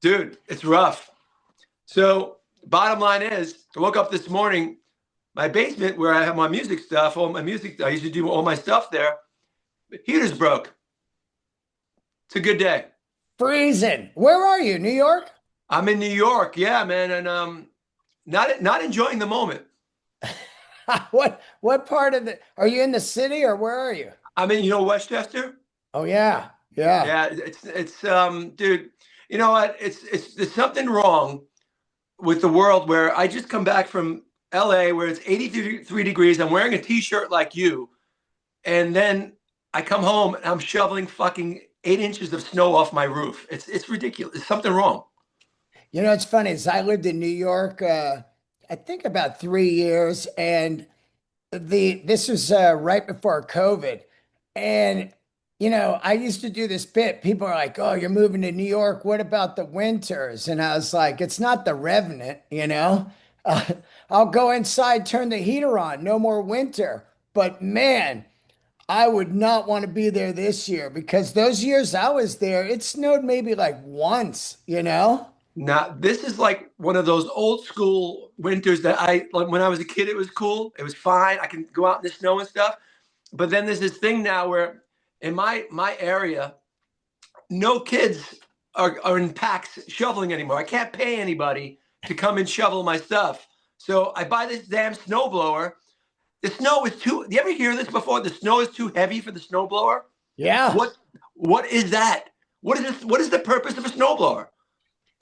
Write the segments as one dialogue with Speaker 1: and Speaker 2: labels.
Speaker 1: Dude, it's rough. So, bottom line is, I woke up this morning, my basement where I have my music stuff, all my music, I used to do all my stuff there. The heater's broke. It's a good day.
Speaker 2: Freezing. Where are you? New York?
Speaker 1: I'm in New York, yeah, man, and not enjoying the moment.
Speaker 2: What part of the are you in the city or where are you?
Speaker 1: I'm in, Westchester.
Speaker 2: Oh yeah. Yeah.
Speaker 1: Yeah, dude, you know what? It's there's something wrong with the world where I just come back from LA where it's 83 degrees. I'm wearing a t-shirt like you, and then I come home and I'm shoveling fucking 8 inches of snow off my roof. It's ridiculous. There's something wrong.
Speaker 2: It's funny, is I lived in New York I think about 3 years, and this was right before COVID. And I used to do this bit. People are like, "Oh, you're moving to New York. What about the winters?" And I was like, "It's not the Revenant. Uh, I'll go inside, turn the heater on, no more winter." But man, I would not want to be there this year because those years I was there, it snowed maybe like once.
Speaker 1: Now, this is like one of those old school winters that I like when I was a kid, it was cool. It was fine. I can go out in the snow and stuff. But then there's this thing now where in my area, no kids are in packs shoveling anymore. I can't pay anybody to come and shovel my stuff. So I buy this damn snowblower. The snow is too. You ever hear this before? The snow is too heavy for the snowblower.
Speaker 2: Yeah.
Speaker 1: What is that? What is this? What is the purpose of a snowblower?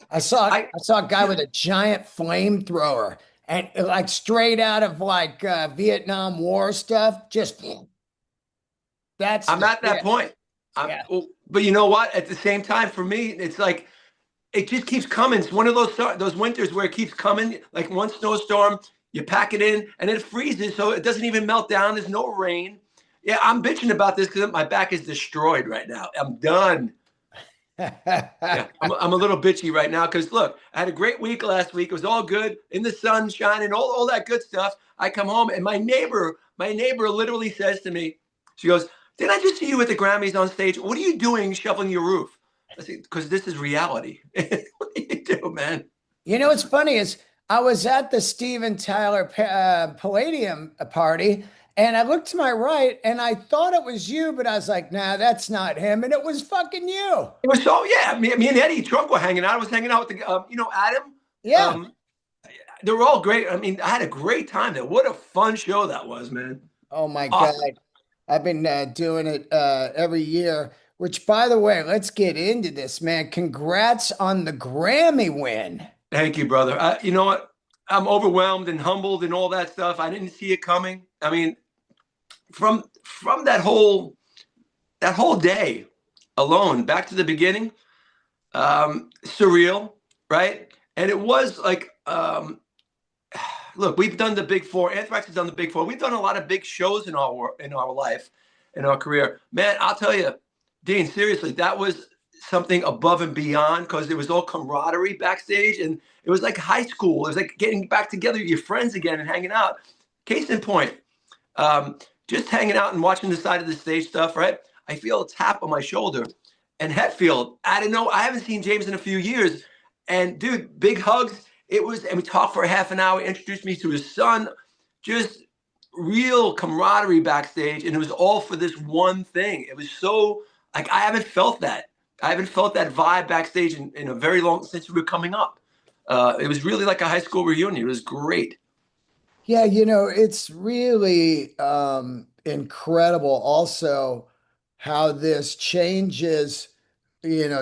Speaker 2: I saw
Speaker 1: I
Speaker 2: I saw a guy with a giant flamethrower and like straight out of like Vietnam War stuff. Just that's
Speaker 1: I'm
Speaker 2: the
Speaker 1: at that
Speaker 2: shit.
Speaker 1: point.
Speaker 2: Yeah.
Speaker 1: But you know what? At the same time, for me, it's like it just keeps coming. It's one of those winters where it keeps coming. Like one snowstorm, you pack it in, and it freezes, so it doesn't even melt down. There's no rain. Yeah, I'm bitching about this because my back is destroyed right now. I'm done. Yeah, I'm a little bitchy right now because look, I had a great week last week. It was all good in the sun shining, all that good stuff. I come home and my neighbor literally says to me, she goes, "Didn't I just see you at the Grammys on stage? What are you doing shoveling your roof?" I said, "Because this is reality." What do you do, man?
Speaker 2: What's funny is I was at the Steven Tyler Palladium party, and I looked to my right and I thought it was you, but I was like, "Nah, that's not him," and it was fucking you.
Speaker 1: It was so yeah. Me and Eddie Trunk were hanging out. I was hanging out with Adam.
Speaker 2: Yeah.
Speaker 1: Um, they were all great. I mean, I had a great time there. What a fun show that was, man.
Speaker 2: Oh my God.
Speaker 1: Awesome.
Speaker 2: I've been doing it every year, which, by the way, let's get into this, man. Congrats on the Grammy win.
Speaker 1: Thank you, brother. You know what? I'm overwhelmed and humbled and all that stuff. I didn't see it coming. I mean, from that whole day alone, back to the beginning, surreal, right? And it was like, look, we've done the big four. Anthrax has done the big four. We've done a lot of big shows in our life, in our career. Man, I'll tell you, Dean, seriously, that was something above and beyond because it was all camaraderie backstage, and it was like high school. It was like getting back together with your friends again and hanging out. Case in point, just hanging out and watching the side of the stage stuff, right? I feel a tap on my shoulder, and Hetfield. I don't know. I haven't seen James in a few years, and dude, big hugs. And we talked for a half an hour. Introduced me to his son. Just real camaraderie backstage, and it was all for this one thing. It was so like I haven't felt that. I haven't felt that vibe backstage in a very long since we were coming up. It was really like a high school reunion. It was great.
Speaker 2: Yeah, it's really incredible also how this changes,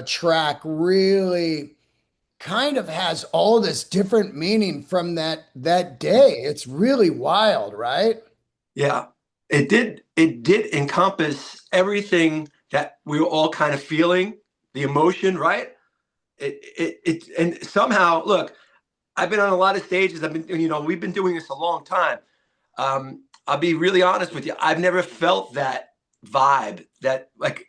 Speaker 2: track really kind of has all this different meaning from that day. It's really wild, right?
Speaker 1: Yeah, it did encompass everything that we were all kind of feeling, the emotion, right? And somehow, look, I've been on a lot of stages. We've been doing this a long time. I'll be really honest with you. I've never felt that vibe that like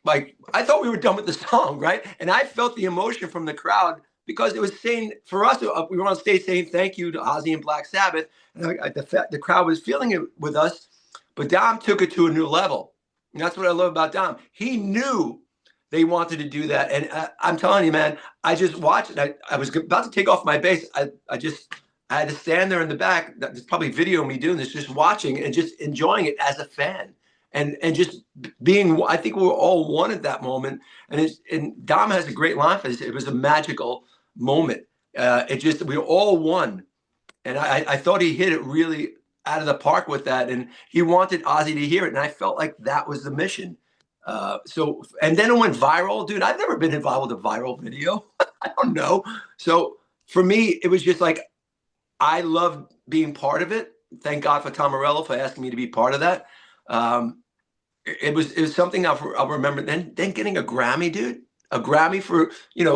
Speaker 1: I thought we were done with the song, right? And I felt the emotion from the crowd because it was saying for us, we were on stage saying thank you to Ozzy and Black Sabbath, and the crowd was feeling it with us. But Dom took it to a new level, and that's what I love about Dom. He knew they wanted to do that. And I'm telling you, man, I just watched it. I was about to take off my bass. I had to stand there in the back. There's probably video of me doing this, just watching and just enjoying it as a fan. And just being, I think we were all one at that moment. And Dom has a great line for this. It was a magical moment. We were all one. And I thought he hit it really out of the park with that. And he wanted Ozzy to hear it. And I felt like that was the mission. And then it went viral. Dude, I've never been involved with a viral video. I don't know. So for me, it was just like, I loved being part of it. Thank God for Tom Morello for asking me to be part of that. It was something I'll remember. Then getting a Grammy, dude, a Grammy for,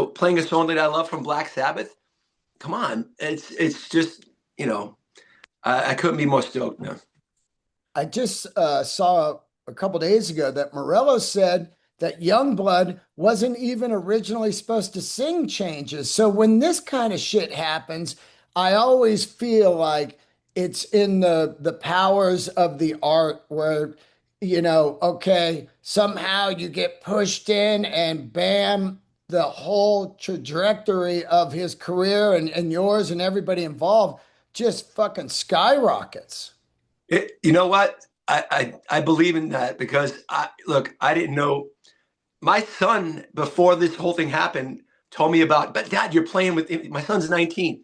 Speaker 1: playing a song that I love from Black Sabbath. Come on. It's just, I couldn't be more stoked, man.
Speaker 2: I just saw a couple days ago that Morello said that Yungblud wasn't even originally supposed to sing Changes. So when this kind of shit happens, I always feel like it's in the powers of the art where, okay, somehow you get pushed in and bam, the whole trajectory of his career and yours and everybody involved just fucking skyrockets.
Speaker 1: You know what? I believe in that because I didn't know. My son, before this whole thing happened, told me but Dad, you're playing with, my son's 19.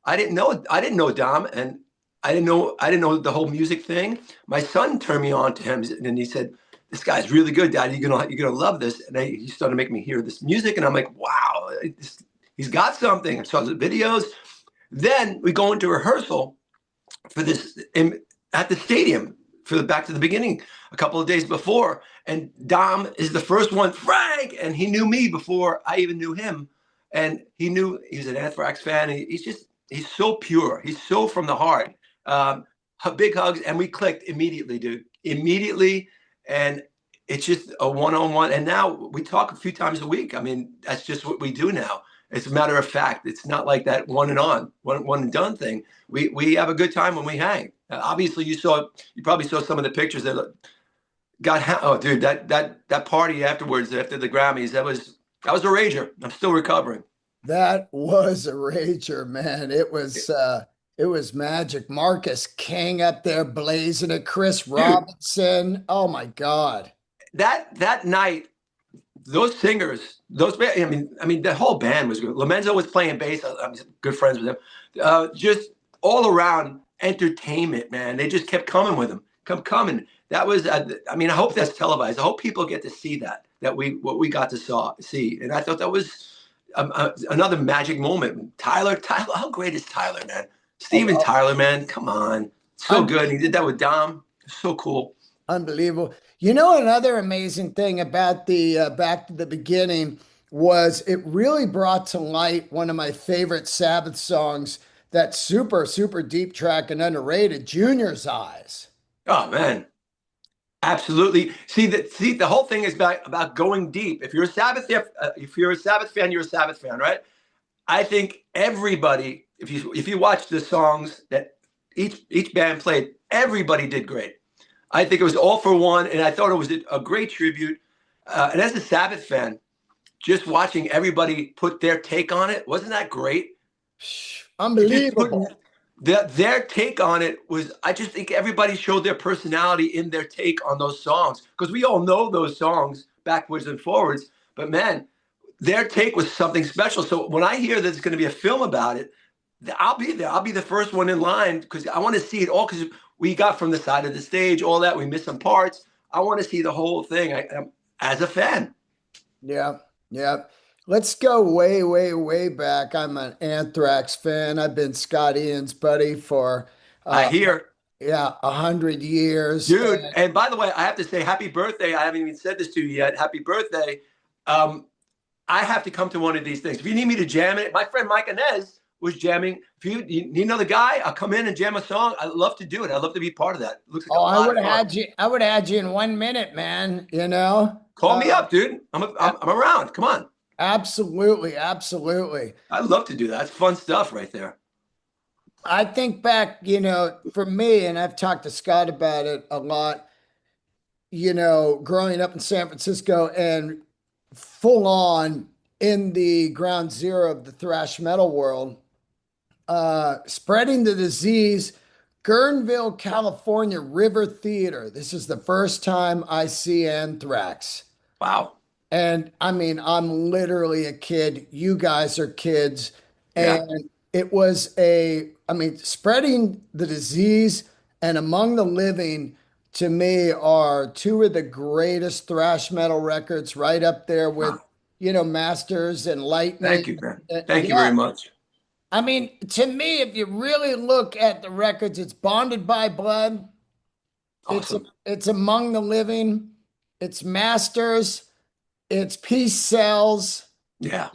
Speaker 1: I didn't know Dom, and I didn't know the whole music thing. My son turned me on to him, and he said, "This guy's really good, Dad. You're gonna love this." And he started making me hear this music, and I'm like, "Wow, he's got something." I saw the videos. Then we go into rehearsal for this at the stadium for the Back to the Beginning a couple of days before, and Dom is the first one, Frank, and he knew me before I even knew him, and he knew he was an Anthrax fan. He's so pure. He's so from the heart. Big hugs, and we clicked immediately, dude. Immediately, and it's just a one-on-one. And now we talk a few times a week. I mean, that's just what we do now. It's a matter of fact. It's not like that one and done thing. We have a good time when we hang. Obviously, you probably saw some of the pictures that oh, dude, that party afterwards, after the Grammys, that was a rager. I'm still recovering.
Speaker 2: That was a rager, man. It was magic. Marcus King up there blazing it, Chris
Speaker 1: Dude,
Speaker 2: Robinson. Oh my God.
Speaker 1: that night, those singers, I mean, the whole band was good. Lomenzo was playing bass. I'm good friends with him. Just all around entertainment, man. They just kept coming with him, coming. That was, I hope that's televised. I hope people get to see what we got to see. And I thought that was another magic moment. Tyler, how great is Tyler, man? Steven
Speaker 2: Oh,
Speaker 1: Tyler, man, come on, so good. And he did that with Dom. So cool.
Speaker 2: unbelievable. You know, another amazing thing about the Back to the Beginning was it really brought to light one of my favorite Sabbath songs, that super, super deep track and underrated, Junior's Eyes.
Speaker 1: Oh man, absolutely. The whole thing is about going deep. If you're a Sabbath fan, you're a Sabbath fan, right? I think everybody, if you watch the songs that each band played, everybody did great. I think it was all for one, and I thought it was a great tribute. And as a Sabbath fan, just watching everybody put their take on it, wasn't that great? Just putting
Speaker 2: Unbelievable.
Speaker 1: their take on it was, I just think everybody showed their personality in their take on those songs, because we all know those songs backwards and forwards. But man, their take was something special. So when I hear there's going to be a film about it, I'll be there. I'll be the first one in line because I want to see it all. Because we got from the side of the stage, all that. We missed some parts. I want to see the whole thing. As a fan.
Speaker 2: Yeah, yeah. Let's go way, way, way back. I'm an Anthrax fan. I've been Scott Ian's buddy for
Speaker 1: I
Speaker 2: uh
Speaker 1: hear,
Speaker 2: yeah, 100 years.
Speaker 1: dude. And by the way, I have to say happy birthday. I haven't even said this to you yet. Happy birthday. Um, I have to come to one of these things. If you need me to jam it, my friend Mike Inez was jamming. If you know the guy, I'll come in and jam a song. I'd love to do it. I'd love to be part of that. It looks like
Speaker 2: Oh,
Speaker 1: a lot of fun.
Speaker 2: I would have had you in 1 minute, man, you know?
Speaker 1: Call me up, dude. I'm around. Come on.
Speaker 2: Absolutely, absolutely.
Speaker 1: I'd love to do that. It's fun stuff right there.
Speaker 2: I think back, for me, and I've talked to Scott about it a lot, growing up in San Francisco and full on in the ground zero of the thrash metal world, spreading the disease. Guerneville, California, River Theater. This is the first time I see Anthrax.
Speaker 1: Wow.
Speaker 2: And I mean, I'm literally a kid. You guys are kids.
Speaker 1: Yeah.
Speaker 2: And it was I mean, spreading the disease and Among the Living to me are two of the greatest thrash metal records, right up there with,
Speaker 1: Wow.
Speaker 2: Masters and Lightning.
Speaker 1: Thank you, man. Thank you
Speaker 2: Yeah.
Speaker 1: very much.
Speaker 2: I mean, to me, if you really look at the records, it's Bonded by Blood,
Speaker 1: Awesome.
Speaker 2: it's Among the Living, it's Masters, it's Peace Cells.
Speaker 1: Yeah.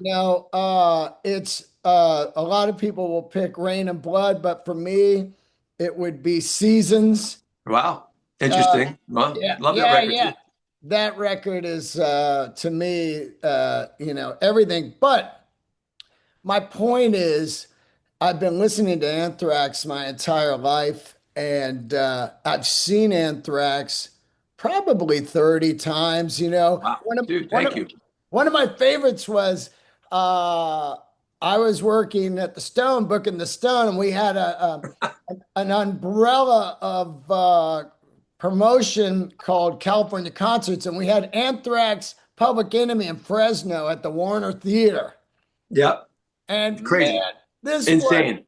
Speaker 2: It's a lot of people will pick Rain and Blood, but for me, it would be Seasons.
Speaker 1: Wow.
Speaker 2: Uh,
Speaker 1: Interesting. Well,
Speaker 2: yeah,
Speaker 1: love that
Speaker 2: yeah,
Speaker 1: record
Speaker 2: yeah.
Speaker 1: too.
Speaker 2: That record is to me, everything. But my point is, I've been listening to Anthrax my entire life, and I've seen Anthrax probably 30 times.
Speaker 1: Wow.
Speaker 2: One of
Speaker 1: Dude,
Speaker 2: one
Speaker 1: thank
Speaker 2: of
Speaker 1: you.
Speaker 2: one of my favorites was uh, I was working at the Stone, booking the Stone, and we had an umbrella of promotion called California Concerts, and we had Anthrax, Public Enemy, and Fresno at the Warner Theater.
Speaker 1: Yeah.
Speaker 2: And
Speaker 1: Crazy.
Speaker 2: man, this was
Speaker 1: Insane.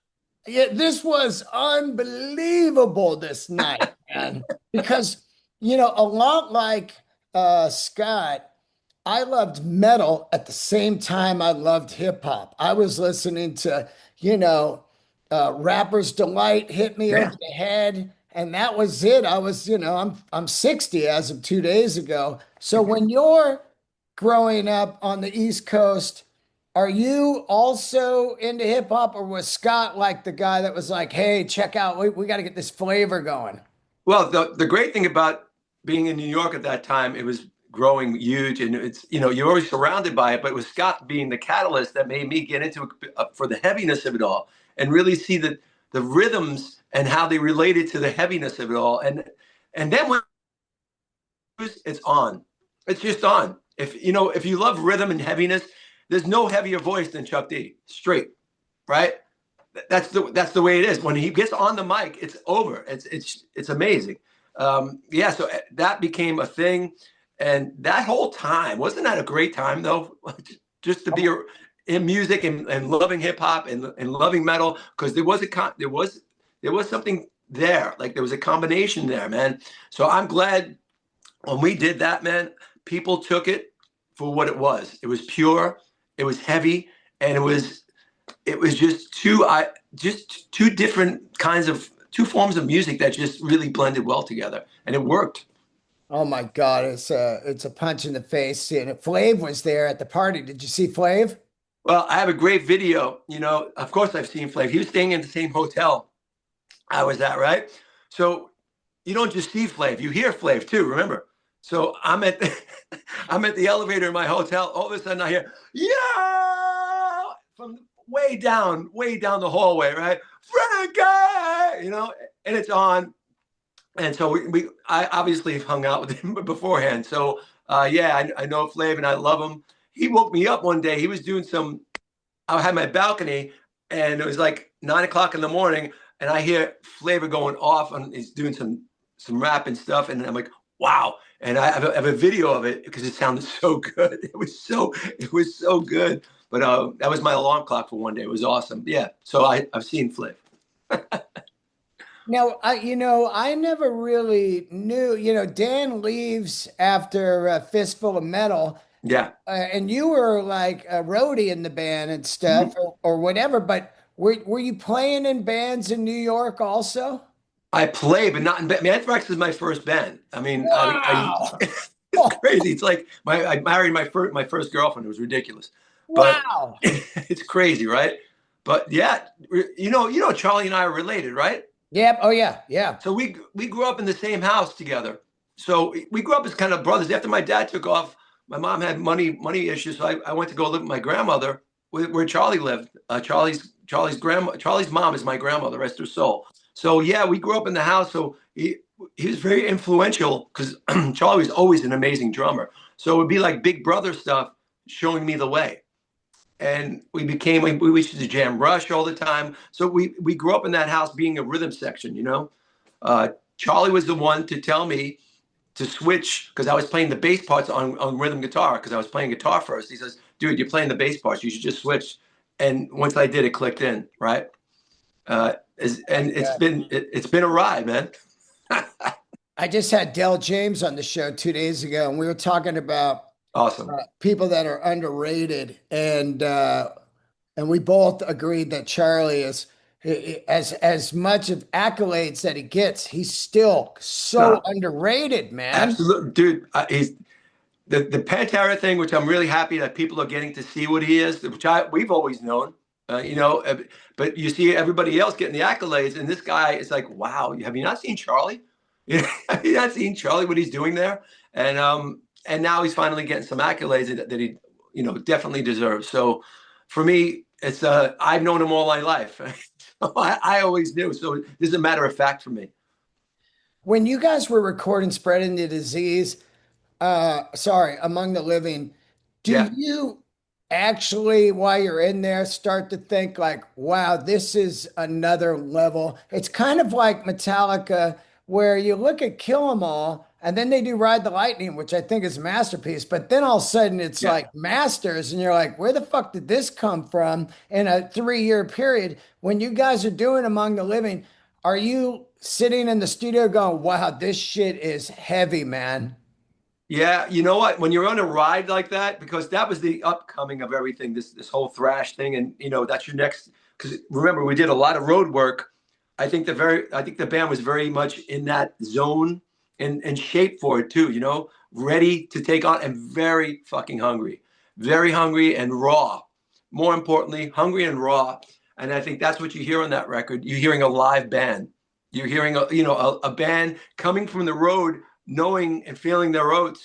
Speaker 2: yeah, this was unbelievable this night, man. Because a lot like Scott, I loved metal at the same time I loved hip hop. I was listening to, you know, Rapper's Delight hit me over
Speaker 1: Yeah.
Speaker 2: the head, and that was it. I'm 60 as of 2 days ago. So when you're growing up on the East Coast, are you also into hip hop, or was Scott like the guy that was like, "Hey, check out, we got to get this flavor going"?
Speaker 1: Well, the great thing about being in New York at that time, it was growing huge, and you're always surrounded by it. But it was Scott being the catalyst that made me get into it for the heaviness of it all, and really see the rhythms and how they related to the heaviness of it all. And then when it's on, it's just on. If you love rhythm and heaviness, there's no heavier voice than Chuck D. Straight, right? That's the way it is. When he gets on the mic, it's over. It's amazing. Yeah, so that became a thing, and that whole time, wasn't that a great time though? Just to be in music and loving hip hop and loving metal, because there was something there, like there was a combination there, man. So I'm glad when we did that, man. People took it for what it was. It was pure, it was heavy, and it was just two different kinds of two forms of music that just really blended well together, and it worked.
Speaker 2: Oh my God, it's a punch in the face. And Flav was there at the party. Did you see Flav?
Speaker 1: Well, I have a great video. Of course I've seen Flav. He was staying in the same hotel I was at, right? So you don't just see Flav, you hear Flav too, remember? So I'm at the elevator in my hotel. All of a sudden I hear, yeah, from way down the hallway, right? Frank, and it's on. And so I obviously hung out with him beforehand. So yeah, I know Flav and I love him. He woke me up one day. He was doing I had my balcony, and it was like 9 o'clock in the morning, and I hear Flavor going off, and he's doing some rap and stuff, and I'm like, wow. And I have a video of it because it sounded so good. It was so good. But that was my alarm clock for one day. It was awesome. Yeah. So I've seen Flav.
Speaker 2: Now, I never really knew, Dan leaves after a Fistful of Metal,
Speaker 1: Yeah.
Speaker 2: and you were like a roadie in the band and stuff,
Speaker 1: Mhm.
Speaker 2: or whatever. But were you playing in bands in New York also?
Speaker 1: I play, but not in band. Anthrax is my first band. I mean,
Speaker 2: Wow.
Speaker 1: it's crazy. It's like I married my first girlfriend. It was ridiculous, but
Speaker 2: Wow.
Speaker 1: it's crazy, right? But yeah, Charlie and I are related, right?
Speaker 2: Yep. Oh yeah. Yeah.
Speaker 1: So we grew up in the same house together. So we grew up as kind of brothers. After my dad took off, my mom had money issues, so I went to go live with my grandmother where Charlie lived. Charlie's mom is my grandmother, rest her soul. So yeah, we grew up in the house. So he was very influential because Charlie was always an amazing drummer. So it would be like big brother stuff. showing me the way. And we used to jam Rush all the time. So we grew up in that house being a rhythm section, you know. Charlie was the one to tell me to switch because I was playing the bass parts on rhythm guitar because I was playing guitar first. He says, dude, you're playing the bass parts. You should just switch. And once I did, it clicked in, right? And it's been a ride, man.
Speaker 2: I just had Del James on the show 2 days ago, and we were talking about
Speaker 1: Awesome.
Speaker 2: people that are underrated, and we both agreed that Charlie is as much of accolades that he gets, he's still so underrated, man.
Speaker 1: Absolutely, dude. He's the Pantera thing, which I'm really happy that people are getting to see what he is, which we've always known, you know. But you see everybody else getting the accolades, and this guy is like, wow, have you not seen Charlie? Have you not seen Charlie? What he's doing there? And now he's finally getting some accolades that he, you know, definitely deserves. So for me, it's I've known him all my life. So I always knew. So this is a matter of fact for me.
Speaker 2: When you guys were recording Spreading the Disease, Among the Living, do
Speaker 1: Yeah.
Speaker 2: you actually, while you're in there, start to think like, wow, this is another level? It's kind of like Metallica, where you look at Kill 'Em All, and then they do Ride the Lightning, which I think is a masterpiece. But then all of a sudden it's
Speaker 1: Yeah.
Speaker 2: like Masters, and you're like, where the fuck did this come from in a 3 year period? When you guys are doing Among the Living, are you sitting in the studio going, wow, this shit is heavy, man?
Speaker 1: Yeah, you know what? When you're on a ride like that, because that was the upcoming of everything, this whole thrash thing, and you know that's your next. Because remember, we did a lot of road work. I think the band was very much in that zone and shape for it too. You know, ready to take on and very hungry and raw. More importantly, hungry and raw. And I think that's what you hear on that record. You're hearing a live band. You're hearing a band coming from the road knowing and feeling their oats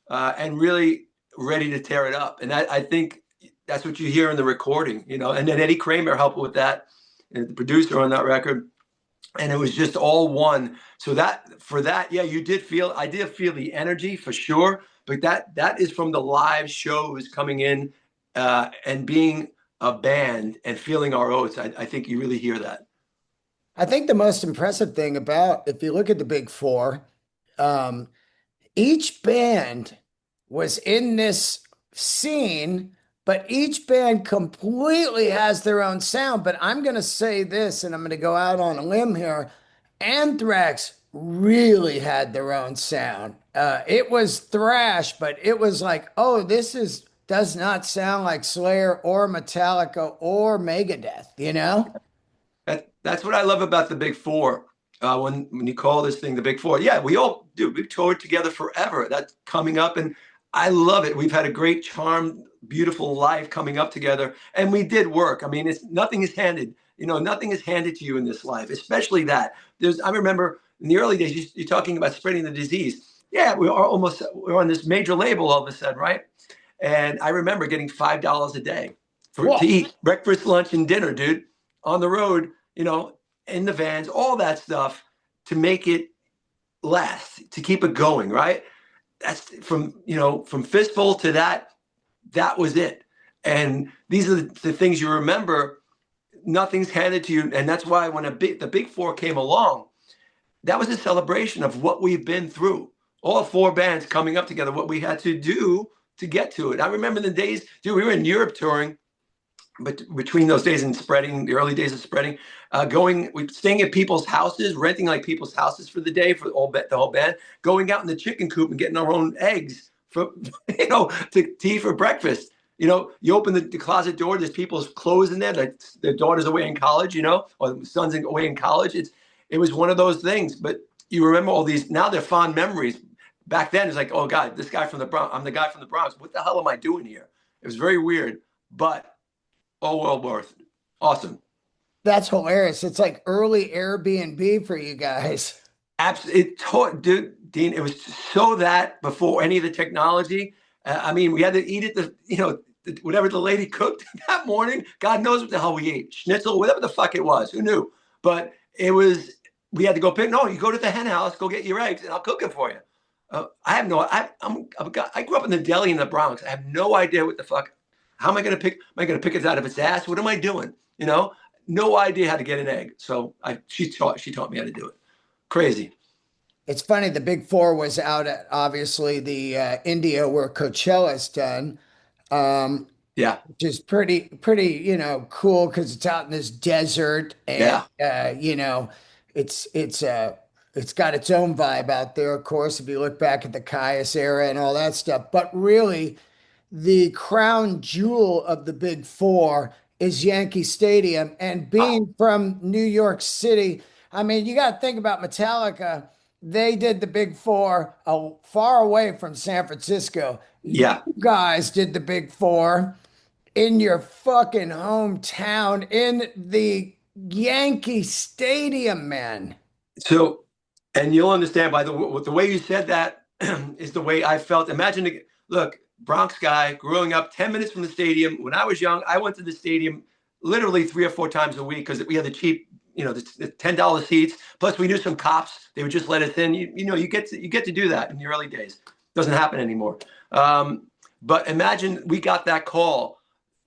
Speaker 1: and really ready to tear it up. And I think that's what you hear in the recording, you know. And then Eddie Kramer helped with that, the producer on that record. And it was just all one. So yeah, I did feel the energy for sure. But that is from the live shows coming in and being a band and feeling our oats. I think you really hear that.
Speaker 2: I think the most impressive thing about, if you look at the big four, um, each band was in this scene, but each band completely has their own sound. But I'm going to say this, and I'm going to go out on a limb here. Anthrax really had their own sound. It was thrash, but it was like, oh, does not sound like Slayer or Metallica or Megadeth, you know?
Speaker 1: That's what I love about the Big Four. When you call this thing the Big Four, yeah, we all do. We've toured together forever. That's coming up, and I love it. We've had a great, charmed, beautiful life coming up together, and we did work. I mean, nothing is handed. You know, nothing is handed to you in this life, especially that. I remember in the early days, you're talking about Spreading the Disease. Yeah, we're on this major label all of a sudden, right? And I remember getting $5 a day to
Speaker 2: Whoa.
Speaker 1: eat breakfast, lunch, and dinner, dude, on the road. You know, in the vans, all that stuff to make it last, to keep it going, right? That's from Fistful to that was it. And these are the things you remember. Nothing's handed to you. And that's why when the Big Four came along, that was a celebration of what we've been through. All four bands coming up together, what we had to do to get to it. I remember the days, dude, we were in Europe touring. But between those days and the early days of Spreading, staying at people's houses, renting like people's houses for the day for the whole band, going out in the chicken coop and getting our own eggs for, to eat for breakfast. You know, you open the closet door, there's people's clothes in there. Their daughter's away in college, or son's away in college. It was one of those things. But you remember all these. Now they're fond memories. Back then, it's like, oh God, this guy from the Bronx. I'm the guy from the Bronx. What the hell am I doing here? It was very weird, but. Oh, well worth it. Awesome.
Speaker 2: That's hilarious. It's like early Airbnb for you guys.
Speaker 1: Absolutely. Dude, Dean, it was so that before any of the technology. I mean, we had to eat it, whatever the lady cooked that morning. God knows what the hell we ate. Schnitzel, whatever the fuck it was. Who knew? But we had to go pick. No, you go to the hen house, go get your eggs, and I'll cook it for you. I have no. I grew up in the deli in the Bronx. I have no idea what the fuck. How am I going to pick? Am I going to pick it out of its ass? What am I doing? You know, no idea how to get an egg. So she taught me how to do it. Crazy.
Speaker 2: It's funny, the Big Four was out at obviously the India where Coachella's done. Um,
Speaker 1: Yeah.
Speaker 2: which is pretty, cool because it's out in this desert and
Speaker 1: Yeah.
Speaker 2: it's got its own vibe out there, of course, if you look back at the Caius era and all that stuff. But really, the crown jewel of the Big Four is Yankee Stadium. And
Speaker 1: Oh,
Speaker 2: being from New York City, I mean, you got to think about Metallica. They did the Big Four far away from San Francisco. You
Speaker 1: yeah.
Speaker 2: guys did the Big Four in your fucking hometown in the Yankee Stadium, man.
Speaker 1: So, and you'll understand by the way you said that is the way I felt. Imagine, look, Bronx guy growing up 10 minutes from the stadium. When I was young, I went to the stadium literally 3 or 4 times a week because we had the cheap, the $10 seats. Plus, we knew some cops. They would just let us in. You get to do that in the early days. Doesn't happen anymore. But imagine we got that call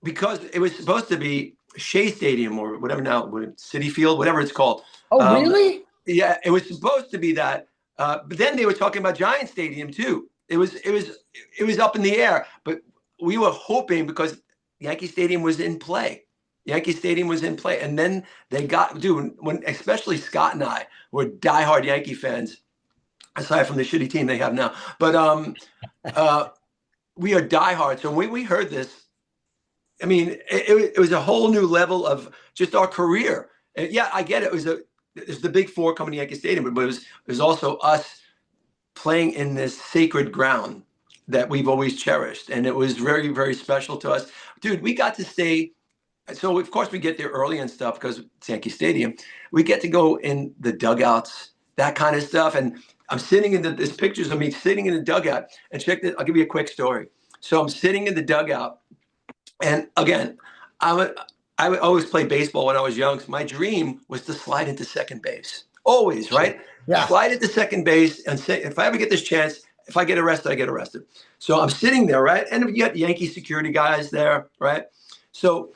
Speaker 1: because it was supposed to be Shea Stadium or whatever now, City Field, whatever it's called.
Speaker 2: Oh,
Speaker 1: Um,
Speaker 2: really?
Speaker 1: yeah, it was supposed to be that, but then they were talking about Giant Stadium too. It was up in the air, but we were hoping because Yankee Stadium was in play. Yankee Stadium was in play, and then they got dude when especially Scott and I were diehard Yankee fans, aside from the shitty team they have now. But uh, we are diehard. So when we heard this, I mean, it was a whole new level of just our career. And yeah, I get it. It was the Big Four coming to Yankee Stadium, but it was also us playing in this sacred ground that we've always cherished, and it was very, very special to us, dude. We got to stay. So of course we get there early and stuff because it's Yankee Stadium. We get to go in the dugouts, that kind of stuff, and I'm sitting in there's pictures of me sitting in the dugout. And check this. I'll give you a quick story. So I'm sitting in the dugout. And again, I would always play baseball when I was young. So my dream was to slide into second base. Always, right?
Speaker 2: Yeah.
Speaker 1: Slide into second base and say, if I ever get this chance, if I get arrested, I get arrested. So I'm sitting there, right? And you got Yankee security guys there, right? So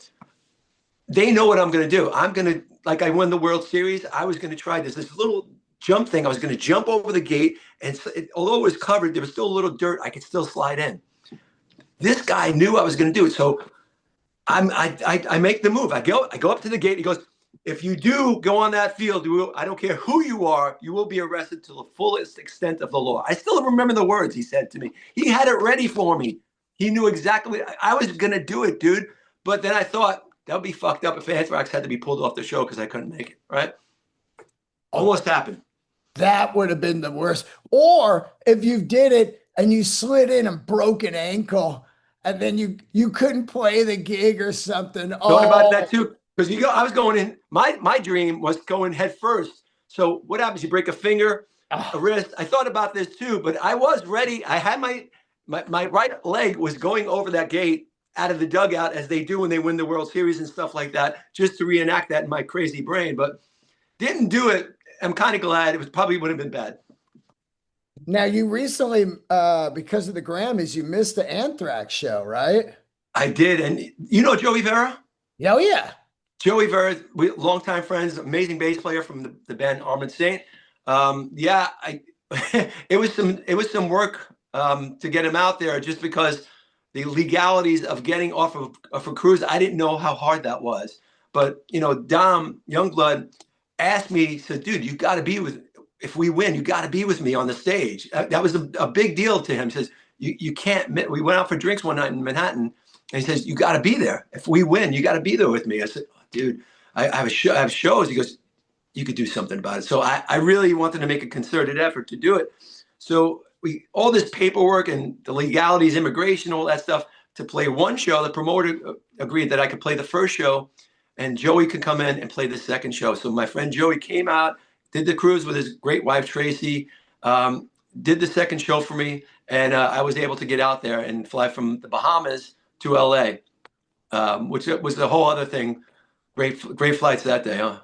Speaker 1: they know what I'm going to do. I'm going to, like I won the World Series, I was going to try this little jump thing. I was going to jump over the gate. And although it was covered, there was still a little dirt. I could still slide in. This guy knew I was going to do it. So I make the move. I go up to the gate. He goes, if you do go on that field, I don't care who you are, you will be arrested to the fullest extent of the law. I still remember the words he said to me. He had it ready for me. He knew exactly. I was going to do it, dude. But then I thought that would be fucked up if Anthrax had to be pulled off the show because I couldn't make it, right? Almost happened.
Speaker 2: That would have been the worst. Or if you did it and you slid in and broke an ankle and then you couldn't play the gig or something.
Speaker 1: Thought about
Speaker 2: Oh,
Speaker 1: that too. Because I was going in, my dream was going head first. So what happens? You break a finger, a
Speaker 2: ah,
Speaker 1: wrist. I thought about this too, but I was ready. I had my right leg was going over that gate out of the dugout as they do when they win the World Series and stuff like that, just to reenact that in my crazy brain. But didn't do it. I'm kind of glad. It was probably would have been bad.
Speaker 2: now you recently, because of the Grammys, you missed the Anthrax show, right?
Speaker 1: I did. And you know Joey Vera?
Speaker 2: Oh yeah.
Speaker 1: Joey Vera, longtime friends, amazing bass player from the band Armored Saint. Yeah, it was some work to get him out there just because the legalities of getting off a cruise. I didn't know how hard that was. But Dom Yungblud asked me, he said, "Dude, you got to be with. If we win, you got to be with me on the stage." That was a big deal to him. He says, "You can't." We went out for drinks one night in Manhattan, and he says, "You got to be there. If we win, you got to be there with me." I said, "Dude, I have a show. I have shows." He goes, "You could do something about it." So I really wanted to make a concerted effort to do it. So all this paperwork and the legalities, immigration, all that stuff to play one show. The promoter agreed that I could play the first show, and Joey could come in and play the second show. So my friend Joey came out, did the cruise with his great wife Tracy, did the second show for me, and I was able to get out there and fly from the Bahamas to LA, which was a whole other thing. Great flights that day, huh?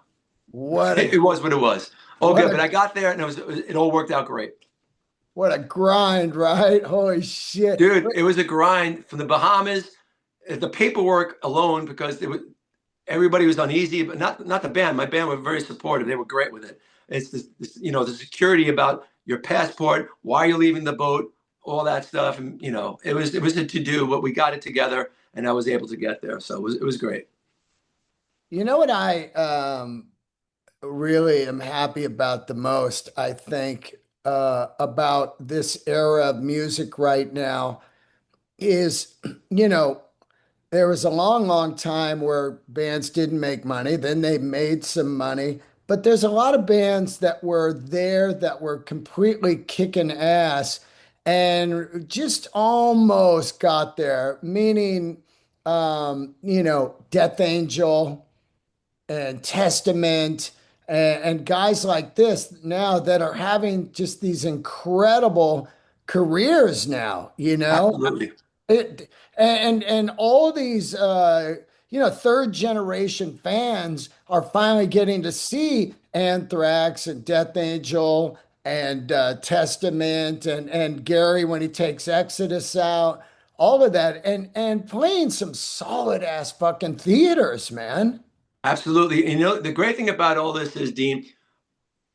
Speaker 2: What a
Speaker 1: It was what it was. All
Speaker 2: what
Speaker 1: good,
Speaker 2: a
Speaker 1: but I got there and it all worked out great.
Speaker 2: What a grind, right? Holy shit.
Speaker 1: Dude, it was a grind from the Bahamas. The paperwork alone, because everybody was uneasy, but not the band. My band were very supportive. They were great with it. It's this, the security about your passport, why you're leaving the boat, all that stuff, and it was a to do, but we got it together, and I was able to get there, so it was great.
Speaker 2: You know what I really am happy about the most, I think, about this era of music right now is, you know, there was a long, long time where bands didn't make money, then they made some money. But there's a lot of bands that were there that were completely kicking ass and just almost got there, meaning, Death Angel and Testament and guys like this now that are having just these incredible careers now, you know?
Speaker 1: Absolutely.
Speaker 2: And all these third generation fans are finally getting to see Anthrax and Death Angel and Testament and Gary when he takes Exodus out, all of that, and playing some solid ass fucking theaters, man.
Speaker 1: Absolutely. And the great thing about all this is, Dean,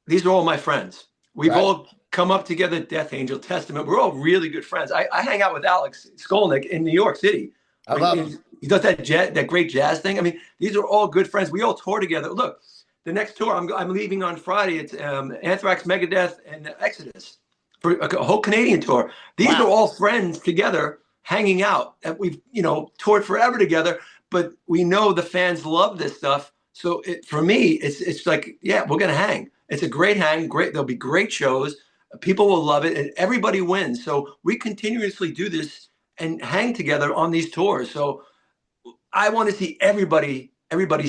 Speaker 1: these are all my friends. We've
Speaker 2: Right?
Speaker 1: all come up together, Death Angel, Testament. We're all really good friends. I hang out with Alex Skolnick in New York City.
Speaker 2: I
Speaker 1: When
Speaker 2: love them.
Speaker 1: he does that great jazz thing. I mean, these are all good friends. We all tour together. Look, the next tour I'm leaving on Friday. It's Anthrax, Megadeth, and Exodus for a whole Canadian tour. These are
Speaker 2: Wow.
Speaker 1: all friends together, hanging out. And we've toured forever together, but we know the fans love this stuff. So for me, it's like, yeah, we're gonna hang. It's a great hang. Great, there'll be great shows. People will love it, and everybody wins. So we continuously do this and hang together on these tours. So I want to see everybody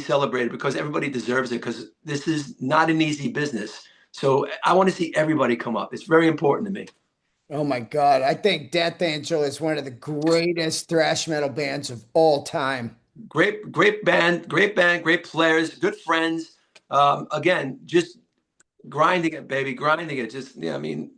Speaker 1: celebrated because everybody deserves it. Because this is not an easy business. So I want to see everybody come up. It's very important to me.
Speaker 2: Oh my God. I think Death Angel is one of the greatest thrash metal bands of all time.
Speaker 1: Great band, great players, good friends. Again, just grinding it, baby, grinding it. Just yeah, I mean,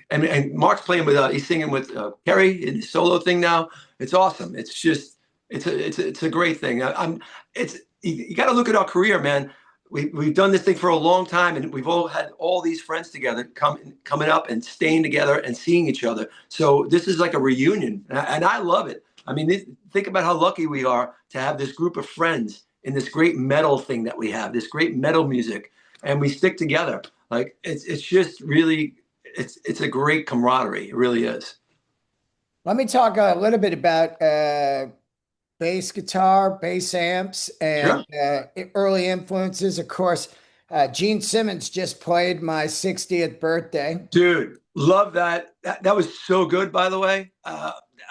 Speaker 1: and Mark's playing with he's singing with Kerry in his solo thing now. It's awesome. It's just it's a great thing. I'm it's you got to look at our career, man. We've done this thing for a long time, and we've all had all these friends together coming up and staying together and seeing each other. So this is like a reunion, and I love it. I mean, think about how lucky we are to have this group of friends in this great metal thing that we have, this great metal music, and we stick together. Like it's just really it's a great camaraderie. It really is.
Speaker 2: Let me talk a little bit about bass guitar, bass amps, and
Speaker 1: Sure.
Speaker 2: early influences. Of course, Gene Simmons just played my 60th birthday.
Speaker 1: Dude, love that. That was so good, by the way.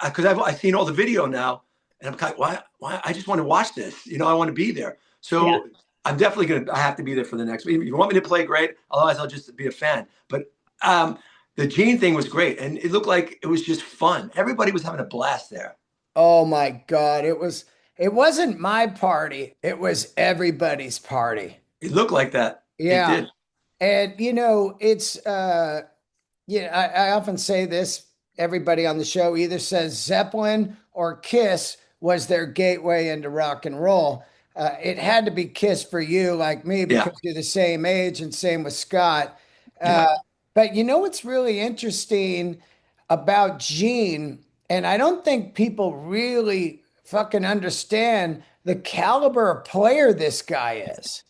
Speaker 1: Because I've seen all the video now, and I'm kind of, why? I just want to watch this. I want to be there.
Speaker 2: Yeah.
Speaker 1: So I'm definitely I have to be there for the next. If you want me to play, great. Otherwise, I'll just be a fan. But um, the Gene thing was great, and it looked like it was just fun. Everybody was having a blast there.
Speaker 2: Oh my God. It wasn't my party. It was everybody's party.
Speaker 1: It looked like that. It
Speaker 2: Yeah.
Speaker 1: did.
Speaker 2: And it's I often say this, everybody on the show either says Zeppelin or Kiss was their gateway into rock and roll. It had to be Kiss for you, like me,
Speaker 1: Yeah.
Speaker 2: because you're the same age, and same with Scott.
Speaker 1: Yeah.
Speaker 2: But you know what's really interesting about Gene, and I don't think people really fucking understand the caliber of player this guy is.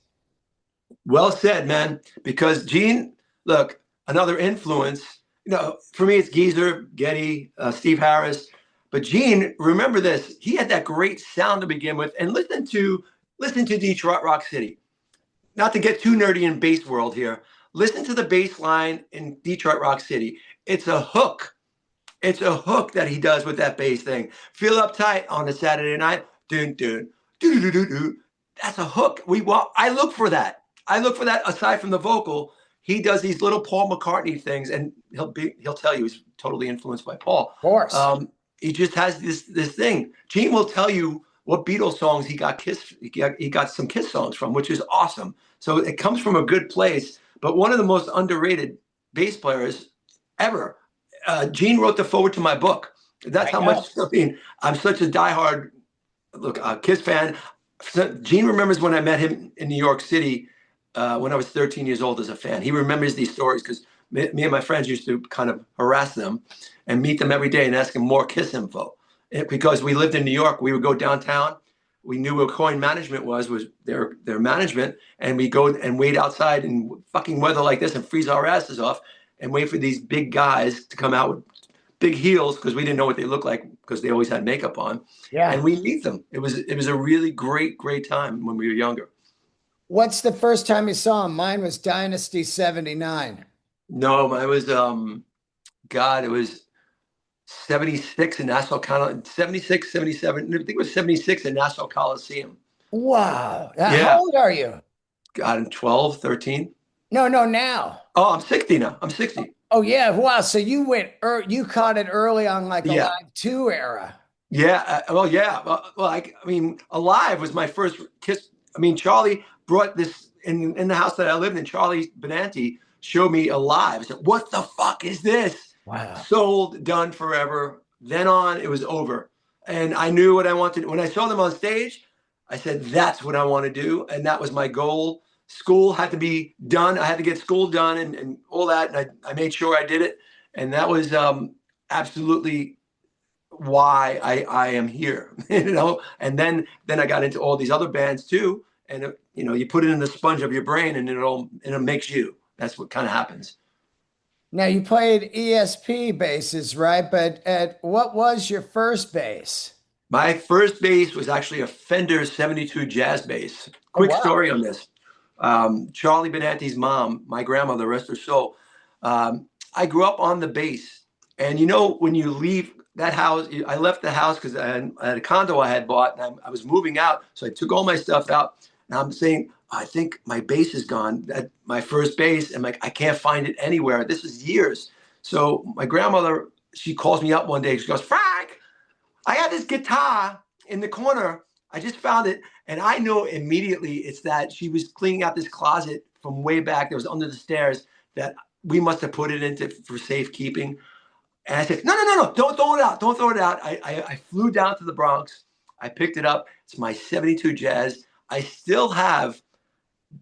Speaker 1: Well said, man. Because Gene, look, another influence. For me, it's Geezer, Getty, Steve Harris. But Gene, remember this: he had that great sound to begin with, and listen to Detroit Rock City. Not to get too nerdy in bass world here. Listen to the bass line in Detroit Rock City. It's a hook. It's a hook that he does with that bass thing. Feel uptight on a Saturday night. Dun dun doo doo doo doo. That's a hook. I look for that. I look for that aside from the vocal. He does these little Paul McCartney things, and he'll tell you he's totally influenced by Paul.
Speaker 2: Of course.
Speaker 1: He just has this thing. Gene will tell you what Beatles songs he got some Kiss songs from, which is awesome. So it comes from a good place. But one of the most underrated bass players ever, Gene wrote the forward to my book. That's
Speaker 2: I
Speaker 1: how
Speaker 2: know.
Speaker 1: much. I mean, I'm such a diehard Kiss fan. Gene remembers when I met him in New York City when I was 13 years old as a fan. He remembers these stories because me and my friends used to kind of harass them and meet them every day and ask them more Kiss info. Because we lived in New York, we would go downtown. We knew what coin management was their management, and we go and wait outside in fucking weather like this and freeze our asses off and wait for these big guys to come out with big heels because we didn't know what they looked like because they always had makeup on, and
Speaker 2: Yeah.
Speaker 1: we meet them. It was a really great time when we were younger.
Speaker 2: What's the first time you saw him? Mine was Dynasty 79.
Speaker 1: No, I was God, it was 76 in Nassau County, 76, 77. I think it was 76 in Nassau Coliseum.
Speaker 2: Wow. How
Speaker 1: Yeah,
Speaker 2: old are you?
Speaker 1: God, I'm 12, 13.
Speaker 2: No, no, now.
Speaker 1: Oh, I'm 60 now. I'm 60.
Speaker 2: Oh yeah, wow. So you you caught it early on like a
Speaker 1: Yeah.
Speaker 2: Live 2 era.
Speaker 1: Yeah. Well, yeah. Well, I mean, Alive was my first Kiss. I mean, Charlie brought this in the house that I lived in. Charlie Benanti showed me Alive. I said, "What the fuck is this?"
Speaker 2: Wow.
Speaker 1: Sold, done forever. Then on, it was over, and I knew what I wanted. When I saw them on stage, I said, "That's what I want to do," and that was my goal. School had to be done. I had to get school done and all that, and I made sure I did it, and that was absolutely why I am here, And then I got into all these other bands too, and you put it in the sponge of your brain, and it makes you. That's what kind of happens.
Speaker 2: Now you played ESP basses, right? But what was your first bass?
Speaker 1: My first bass was actually a Fender 72 jazz bass.
Speaker 2: Oh
Speaker 1: Quick
Speaker 2: wow.
Speaker 1: story on this. Charlie Benanti's mom, my grandmother, rest her soul. I grew up on the bass, and when you leave that house, I left the house because I had a condo I had bought, and I was moving out, so I took all my stuff out, and I'm saying, I think my bass is gone. That my first bass, and I can't find it anywhere. This is years. So my grandmother, she calls me up one day. She goes, Frank, I got this guitar in the corner. I just found it. And I know immediately it's that she was cleaning out this closet from way back that was under the stairs that we must have put it into for safekeeping. And I said, no, don't throw it out. Don't throw it out. I flew down to the Bronx. I picked it up. It's my 72 Jazz. I still have,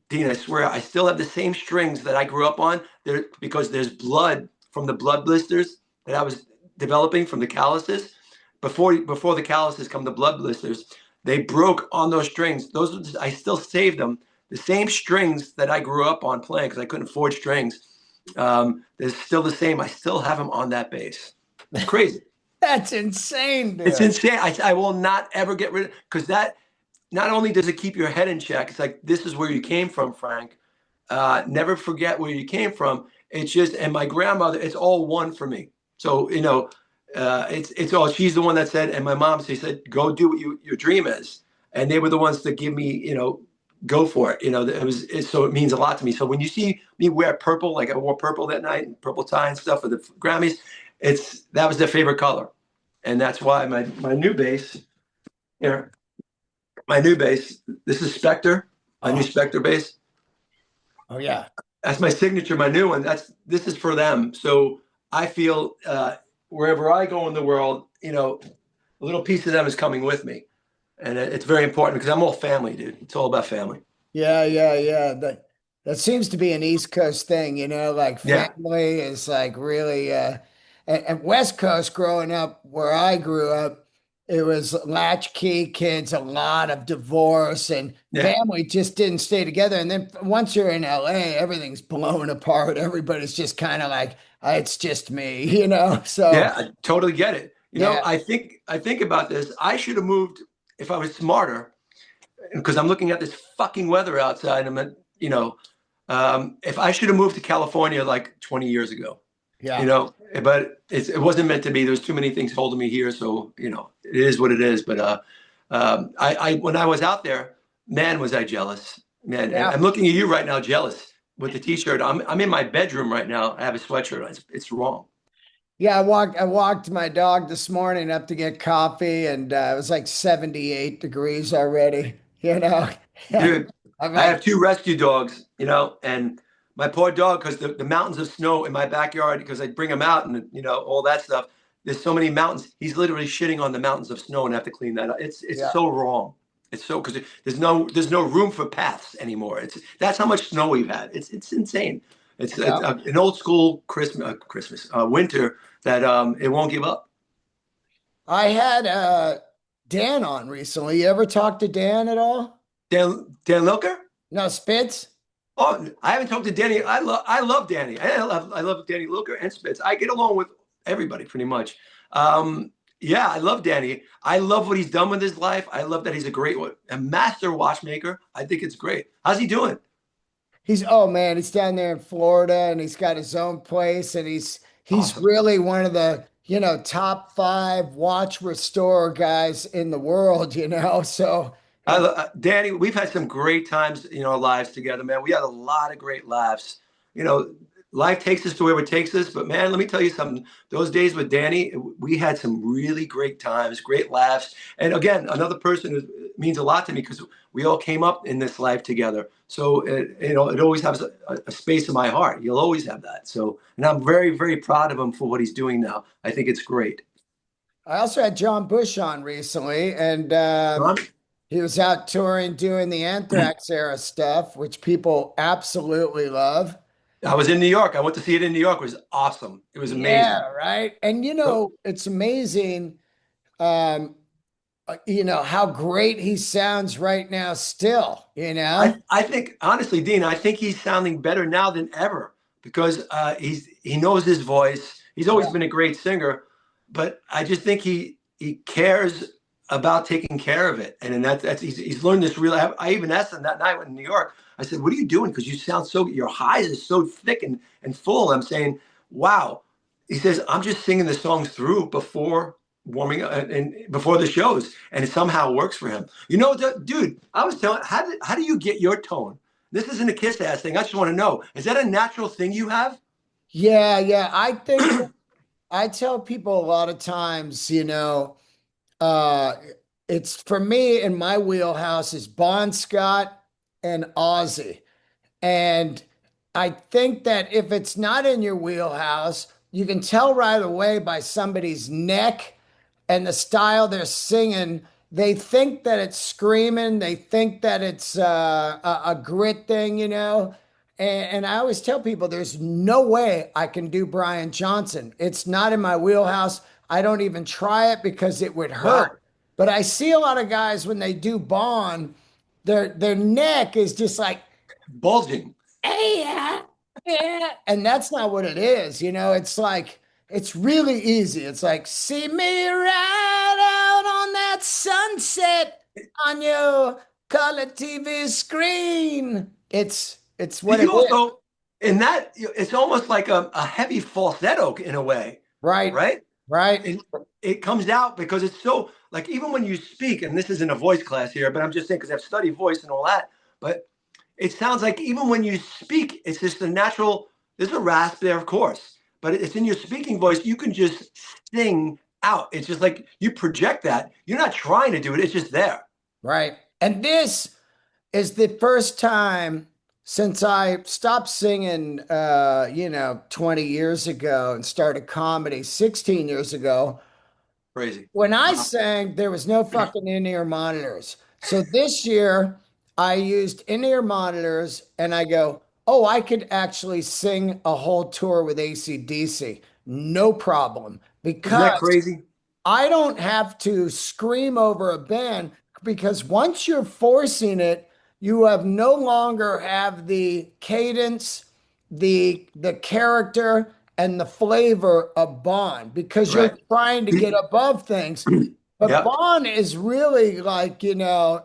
Speaker 1: Dean, I swear, I still have the same strings that I grew up on there because there's blood from the blood blisters that I was developing from the calluses. Before the calluses come the blood blisters, they broke on those strings. I still saved them. The same strings that I grew up on playing because I couldn't afford strings. They're still the same. I still have them on that bass. It's crazy.
Speaker 2: That's insane,
Speaker 1: It's
Speaker 2: dude.
Speaker 1: insane. I will not ever get rid of because that not only does it keep your head in check, it's like this is where you came from, Frank. Never forget where you came from. It's just, and my grandmother, it's all one for me. So it's all. She's the one that said, and my mom, she said, go do what your dream is, and they were the ones to give me, go for it. So it means a lot to me. So when you see me wear purple, like I wore purple that night, and purple tie and stuff for the Grammys, that was their favorite color, and that's why my new bass here. My new bass. This is Spectre, my new
Speaker 2: Oh,
Speaker 1: Spectre bass.
Speaker 2: oh yeah.
Speaker 1: That's my signature, my new one. This is for them. So I feel wherever I go in the world, a little piece of them is coming with me, and it's very important because I'm all family, dude. It's all about family.
Speaker 2: Yeah, yeah, yeah. That seems to be an East Coast thing, like
Speaker 1: Yeah,
Speaker 2: family is like really and West Coast growing up where I grew up, it was latchkey kids, a lot of divorce and
Speaker 1: yeah,
Speaker 2: family just didn't stay together. And then once you're in LA, everything's blown apart. Everybody's just kind of like, it's just me, So
Speaker 1: yeah. I totally get it.
Speaker 2: yeah,
Speaker 1: I think about this. I should have moved if I was smarter, because I'm looking at this fucking weather outside. If I should have moved to California like 20 years ago.
Speaker 2: yeah.
Speaker 1: But it wasn't meant to be. There's too many things holding me here, so it is what it is. But I when I was out there, man, was I jealous, man. And
Speaker 2: Yeah.
Speaker 1: I'm looking at you right now, jealous with the t-shirt. I'm in my bedroom right now. I have a sweatshirt. It's wrong,
Speaker 2: Yeah, I walked my dog this morning up to get coffee and it was like 78 degrees already,
Speaker 1: dude.
Speaker 2: I'm
Speaker 1: I have
Speaker 2: like,
Speaker 1: two rescue dogs, and my poor dog, because the mountains of snow in my backyard, because I bring him out and all that stuff. There's so many mountains. He's literally shitting on the mountains of snow and have to clean that up. It's
Speaker 2: Yeah.
Speaker 1: so wrong. It's so because there's no room for paths anymore. That's how much snow we've had. It's insane. It's
Speaker 2: Yeah.
Speaker 1: an old school winter that it won't give up.
Speaker 2: I had Dan on recently. You ever talk to Dan at all?
Speaker 1: Dan Lilker?
Speaker 2: No, Spitz?
Speaker 1: Oh, I haven't talked to Danny. I love Danny. I love Danny Lilker and Spitz. I get along with everybody pretty much. Yeah, I love Danny. I love what he's done with his life. I love that he's a master watchmaker. I think it's great. How's he doing?
Speaker 2: Oh man, he's down there in Florida and he's got his own place and he's
Speaker 1: Awesome.
Speaker 2: really one of the, top 5 watch restore guys in the world, So it's
Speaker 1: Danny, we've had some great times in our lives together, man. We had a lot of great laughs. You know, life takes us to wherever it takes us. But man, let me tell you something. Those days with Danny, we had some really great times, great laughs. And again, another person who means a lot to me because we all came up in this life together. So it always has a space in my heart. You'll always have that. So, and I'm very, very proud of him for what he's doing now. I think it's great.
Speaker 2: I also had John Bush on recently and
Speaker 1: John?
Speaker 2: he was out touring doing the Anthrax era stuff, which people absolutely love.
Speaker 1: I was in New York. I went to see it in New York. It was awesome. It was amazing.
Speaker 2: Yeah, right. And
Speaker 1: So
Speaker 2: it's amazing um how great he sounds right now still,
Speaker 1: I think honestly, Dean, I think he's sounding better now than ever because he knows his voice. He's always
Speaker 2: Yeah.
Speaker 1: been a great singer, but I just think he cares about taking care of it, and then he's learned this real. I even asked him that night in New York. I said, "What are you doing? Because you sound your highs is so thick and full." I'm saying, "Wow." He says, "I'm just singing the songs through before warming up and before the shows, and it somehow works for him." Dude, I was telling, how do you get your tone? This isn't a kiss ass thing. I just want to know, is that a natural thing you have?
Speaker 2: Yeah, yeah. I think I tell people a lot of times, uh it's for me in my wheelhouse is Bon Scott and Ozzy. And I think that if it's not in your wheelhouse, you can tell right away by somebody's neck and the style they're singing. They think that it's screaming. They think that it's a grit thing, And I always tell people there's no way I can do Brian Johnson. It's not in my wheelhouse. I don't even try it because it would hurt.
Speaker 1: Wow.
Speaker 2: But I see a lot of guys when they do Bond, their neck is just like,
Speaker 1: Bulging.
Speaker 2: hey, yeah, yeah. And that's not what it is. It's like, it's really easy. It's like, see me right out on that sunset on your color TV screen. It's what it
Speaker 1: You
Speaker 2: is.
Speaker 1: also, in that, it's almost like a heavy falsetto in a way,
Speaker 2: Right,
Speaker 1: right?
Speaker 2: right,
Speaker 1: It comes out because it's so like even when you speak, and this isn't a voice class here, but I'm just saying because I've studied voice and all that, but it sounds like even when you speak, it's just a natural. There's a rasp there, of course, but it's in your speaking voice. You can just sing out. It's just like you project that. You're not trying to do it. It's just there.
Speaker 2: right. And this is the first time since I stopped singing, 20 years ago and started comedy 16 years ago.
Speaker 1: Crazy.
Speaker 2: When I
Speaker 1: Wow.
Speaker 2: sang, there was no fucking in-ear monitors. So this year, I used in-ear monitors and I go, oh, I could actually sing a whole tour with AC/DC. No problem.
Speaker 1: Isn't that
Speaker 2: Because
Speaker 1: crazy?
Speaker 2: I don't have to scream over a band because once you're forcing it, you have no longer have the cadence, the character, and the flavor of Bond because you're
Speaker 1: Right.
Speaker 2: trying to get above things. But
Speaker 1: Yep.
Speaker 2: Bond is really like, in the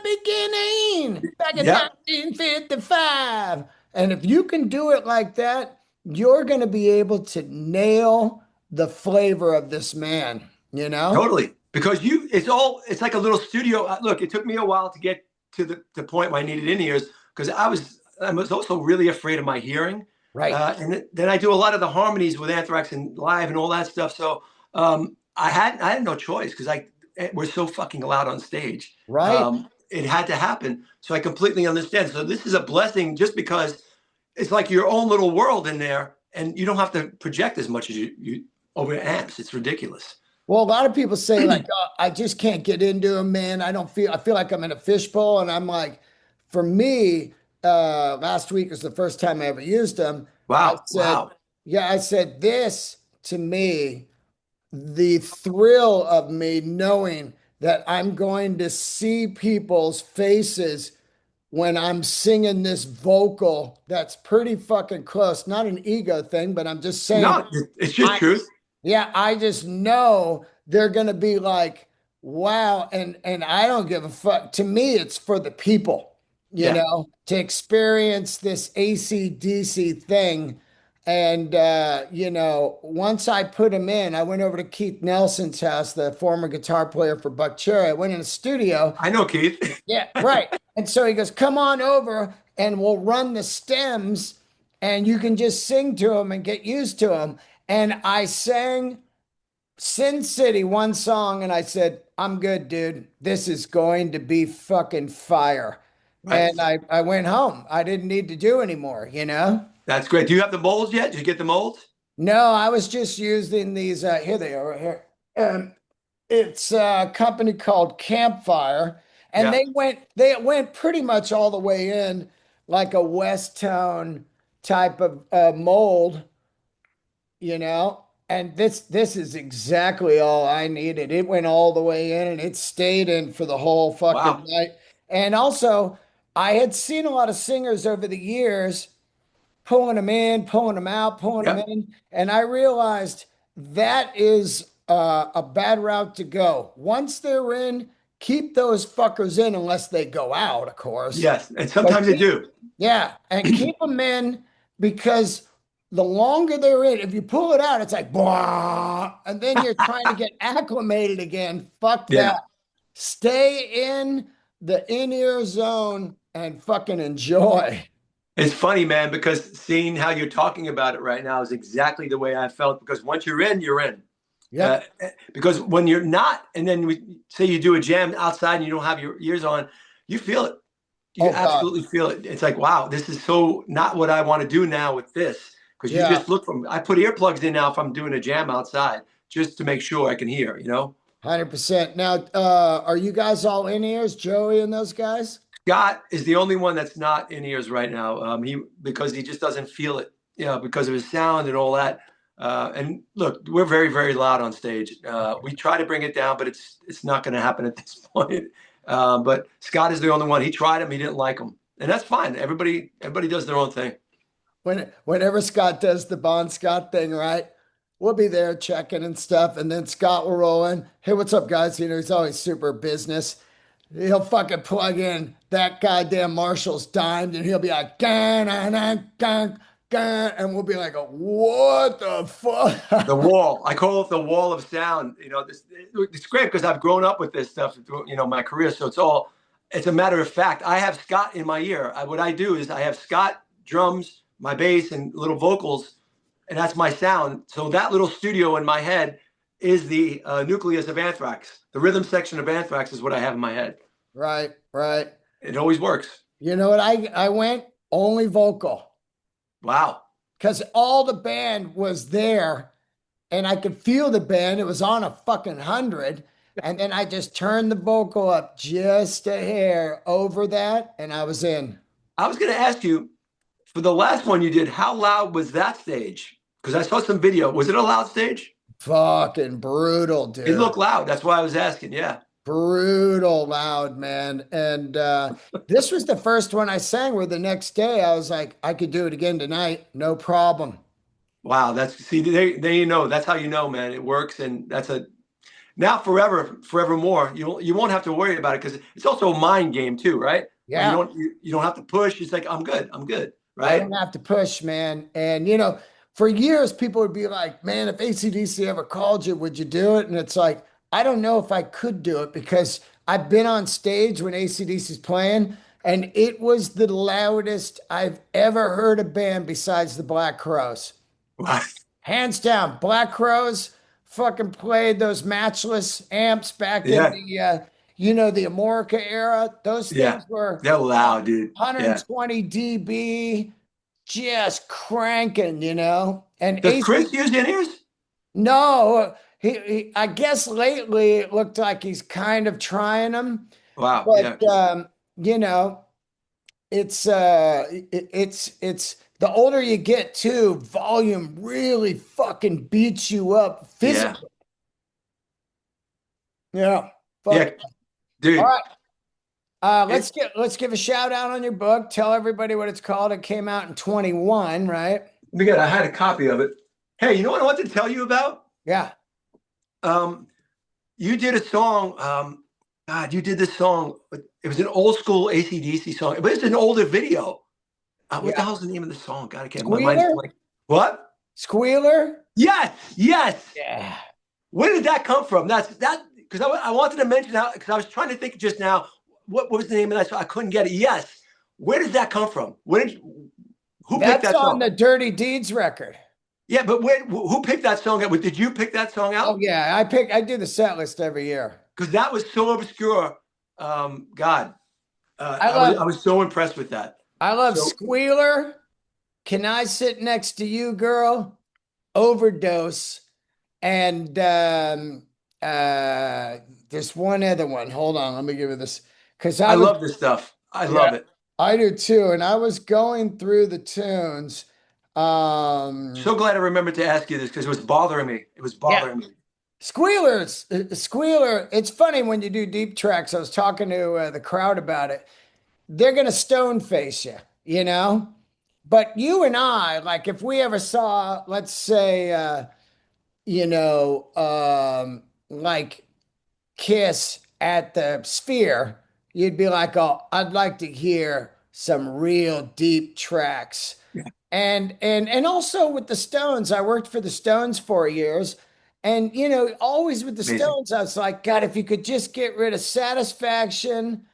Speaker 2: beginning, back in
Speaker 1: Yep.
Speaker 2: 1955. And if you can do it like that, you're going to be able to nail the flavor of this man, you know?
Speaker 1: Totally. Because it's like a little studio. Look, it took me a while to get to the point where I needed in ears because I was also really afraid of my hearing.
Speaker 2: Right,
Speaker 1: Then I do a lot of the harmonies with Anthrax and live and all that stuff. So I had no choice because we're so fucking loud on stage.
Speaker 2: right.
Speaker 1: It had to happen. So I completely understand. So this is a blessing just because it's like your own little world in there, and you don't have to project as much as you over amps. It's ridiculous.
Speaker 2: Well, a lot of people say like, oh, I just can't get into them, man. I feel like I'm in a fishbowl. And I'm like, for me, last week was the first time I ever used them. I
Speaker 1: Wow,
Speaker 2: said,
Speaker 1: wow.
Speaker 2: yeah, I said this to me, the thrill of me knowing that I'm going to see people's faces when I'm singing this vocal that's pretty fucking close. Not an ego thing, but I'm just saying,
Speaker 1: No, it's just
Speaker 2: I
Speaker 1: truth.
Speaker 2: yeah, I just know they're gonna be like, wow, and I don't give a fuck. To me, it's for the people,
Speaker 1: Yeah,
Speaker 2: to experience this AC/DC thing. And once I put him in, I went over to Keith Nelson's house, the former guitar player for Buck Cherry. I went in the studio.
Speaker 1: I know, Keith.
Speaker 2: Yeah, right. And so he goes, come on over and we'll run the stems and you can just sing to them and get used to them. And I sang Sin City one song and I said, I'm good, dude. This is going to be fucking fire.
Speaker 1: Right.
Speaker 2: And I went home. I didn't need to do anymore.
Speaker 1: That's great. Do you have the molds yet? Did you get the molds?
Speaker 2: No, I was just using these. Here they are right here. It's a company called Campfire, and
Speaker 1: Yeah.
Speaker 2: they went pretty much all the way in like a West Tone type of mold, you know. And this is exactly all I needed. It went all the way in, and it stayed in for the whole fucking
Speaker 1: Wow.
Speaker 2: night. And also, I had seen a lot of singers over the years pulling them in, pulling them out, pulling them
Speaker 1: Yep.
Speaker 2: in. And I realized that is a bad route to go. Once they're in, keep those fuckers in unless they go out, of course.
Speaker 1: Yes. And
Speaker 2: But
Speaker 1: sometimes they do.
Speaker 2: yeah, and keep them in because the longer they're in, if you pull it out, it's like, blah, and then you're trying to get acclimated again. Fuck
Speaker 1: Yeah.
Speaker 2: that. Stay in the in-ear zone and fucking enjoy.
Speaker 1: It's funny, man, because seeing how you're talking about it right now is exactly the way I felt. Because once you're in, you're in. Uh,
Speaker 2: Yep.
Speaker 1: because when you're not, and then we say you do a jam outside and you don't have your ears on, you feel it. You
Speaker 2: Oh God.
Speaker 1: absolutely feel it. It's like, wow, this is so not what I want to do now with this. Because you
Speaker 2: Yeah.
Speaker 1: just look from, I put earplugs in now if I'm doing a jam outside just to make sure I can hear.
Speaker 2: 100%. Now, are you guys all in ears, Joey and those guys?
Speaker 1: Scott is the only one that's not in ears right now. Because he just doesn't feel it, because of his sound and all that. And look, we're very, very loud on stage. We try to bring it down, but it's not going to happen at this point. But Scott is the only one. He tried him, he didn't like him, and that's fine. Everybody does their own thing.
Speaker 2: Whenever Scott does the Bon Scott thing, right? We'll be there checking and stuff, and then Scott will roll in. Hey, what's up, guys? He's always super business. He'll fucking plug in that goddamn Marshall's dimed, and he'll be like, "Gan, gan, gan, gan," and we'll be like, "What the
Speaker 1: The
Speaker 2: fuck?"
Speaker 1: wall, I call it the wall of sound. It's great because I've grown up with this stuff through, my career. So it's a matter of fact. I have Scott in my ear. What I do is I have Scott drums, my bass, and little vocals, and that's my sound. So that little studio in my head is the nucleus of Anthrax. The rhythm section of Anthrax is what I have in my head.
Speaker 2: Right, right.
Speaker 1: It always works.
Speaker 2: You know what? I went only vocal
Speaker 1: Wow.
Speaker 2: because all the band was there and I could feel the band. It was on a fucking 100. And then I just turned the vocal up just a hair over that and I was in.
Speaker 1: I was going to ask you for the last one you did, how loud was that stage? Because I saw some video. Was it a loud stage?
Speaker 2: Fucking brutal,
Speaker 1: It
Speaker 2: dude.
Speaker 1: looked loud. That's why I was asking. Yeah.
Speaker 2: Brutal loud, man. And this was the first one I sang where the next day I was like, I could do it again tonight. No problem.
Speaker 1: Wow. That's how you know, man. It works, and that's a now forevermore. You won't have to worry about it because it's also a mind game too, right? Where
Speaker 2: Yeah.
Speaker 1: you don't have to push. It's like I'm good,
Speaker 2: I
Speaker 1: right?
Speaker 2: don't have to push, man. And for years, people would be like, man, if AC/DC ever called you, would you do it? And it's like, I don't know if I could do it because I've been on stage when AC/DC's playing, and it was the loudest I've ever heard a band besides the Black Crowes.
Speaker 1: Wow.
Speaker 2: Hands down, Black Crowes fucking played those matchless amps back in
Speaker 1: Yeah,
Speaker 2: the Amorica era. Those
Speaker 1: yeah.
Speaker 2: things were
Speaker 1: They're loud, dude. Yeah,
Speaker 2: 120 dB, just cranking, you know. And
Speaker 1: Does
Speaker 2: AC,
Speaker 1: Chris use in-ears?
Speaker 2: no, I guess lately it looked like he's kind of trying them,
Speaker 1: Wow.
Speaker 2: but
Speaker 1: Yeah. 'Cause-
Speaker 2: you know, it's the older you get too, volume really fucking beats you up
Speaker 1: yeah.
Speaker 2: physically. Yeah.
Speaker 1: Yeah.
Speaker 2: Fuck. All
Speaker 1: Dude.
Speaker 2: right.
Speaker 1: It,
Speaker 2: Let's give a shout out on your book. Tell everybody what it's called. It came out in 21, right?
Speaker 1: I had a copy of it. Hey, you know what I wanted to tell you about?
Speaker 2: Yeah.
Speaker 1: Um, you did a song. God, you did this song. It was an old school AC/DC song, but it's an older video. What the
Speaker 2: Yeah.
Speaker 1: hell's the name of the song? God, I can't. My mind's
Speaker 2: Squealer?
Speaker 1: blank. What?
Speaker 2: Squealer?
Speaker 1: Yes, yes.
Speaker 2: Yeah.
Speaker 1: Where did that come from? That's that because I wanted to mention that because I was trying to think just now. What was the name of that song? I couldn't get it. Yes. Where did that come from? Who picked
Speaker 2: That's
Speaker 1: that
Speaker 2: on
Speaker 1: song?
Speaker 2: the Dirty Deeds record.
Speaker 1: Yeah, but who picked that song out? Did you pick that song
Speaker 2: Oh
Speaker 1: out?
Speaker 2: yeah, I do the set list every year.
Speaker 1: Because that was so obscure. God,
Speaker 2: I love
Speaker 1: I was so impressed with that.
Speaker 2: I love
Speaker 1: So
Speaker 2: Squealer. Can I sit next to you, girl? Overdose. And there's one other one. Hold on, let me give you this. Because
Speaker 1: I love this stuff. I
Speaker 2: yeah,
Speaker 1: love it.
Speaker 2: I do too. And I was going through the tunes.
Speaker 1: So glad I remembered to ask you this because it was bothering me. It was
Speaker 2: Yeah,
Speaker 1: bothering me.
Speaker 2: Squealers, Squealer. It's funny when you do deep tracks. I was talking to the crowd about it. They're gonna stone face you, you know. But you and I, like, if we ever saw, let's say, you know, like Kiss at the Sphere, you'd be like, "Oh, I'd like to hear some real deep tracks."
Speaker 1: Yeah,
Speaker 2: And also with the Stones, I worked for the Stones for years. And you know, always with the
Speaker 1: amazing.
Speaker 2: Stones, I was like, God, if you could just get rid of Satisfaction,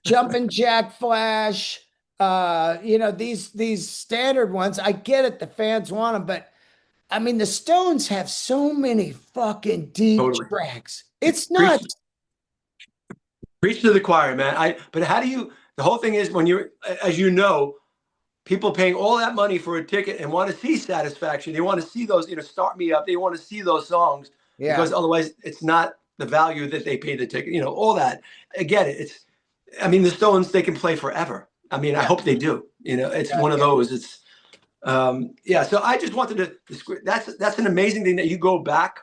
Speaker 2: Jumpin' Jack Flash, you know, these standard ones. I get it, the fans want them, but I mean, the Stones have so many fucking deep
Speaker 1: Totally.
Speaker 2: tracks. It's
Speaker 1: Preach,
Speaker 2: nuts.
Speaker 1: preach to the choir, man. But how do you? The whole thing is when you're, as you know, people paying all that money for a ticket and want to see Satisfaction. They want to see those, Start Me Up. They want to see those songs
Speaker 2: Yeah.
Speaker 1: because otherwise it's not the value that they pay the ticket. All that. I get it. I mean, the Stones, they can play forever. I mean, I
Speaker 2: Yeah.
Speaker 1: hope they do. It's
Speaker 2: Yeah.
Speaker 1: one of
Speaker 2: Yeah.
Speaker 1: those. Yeah. So I just wanted to. That's an amazing thing that you go back,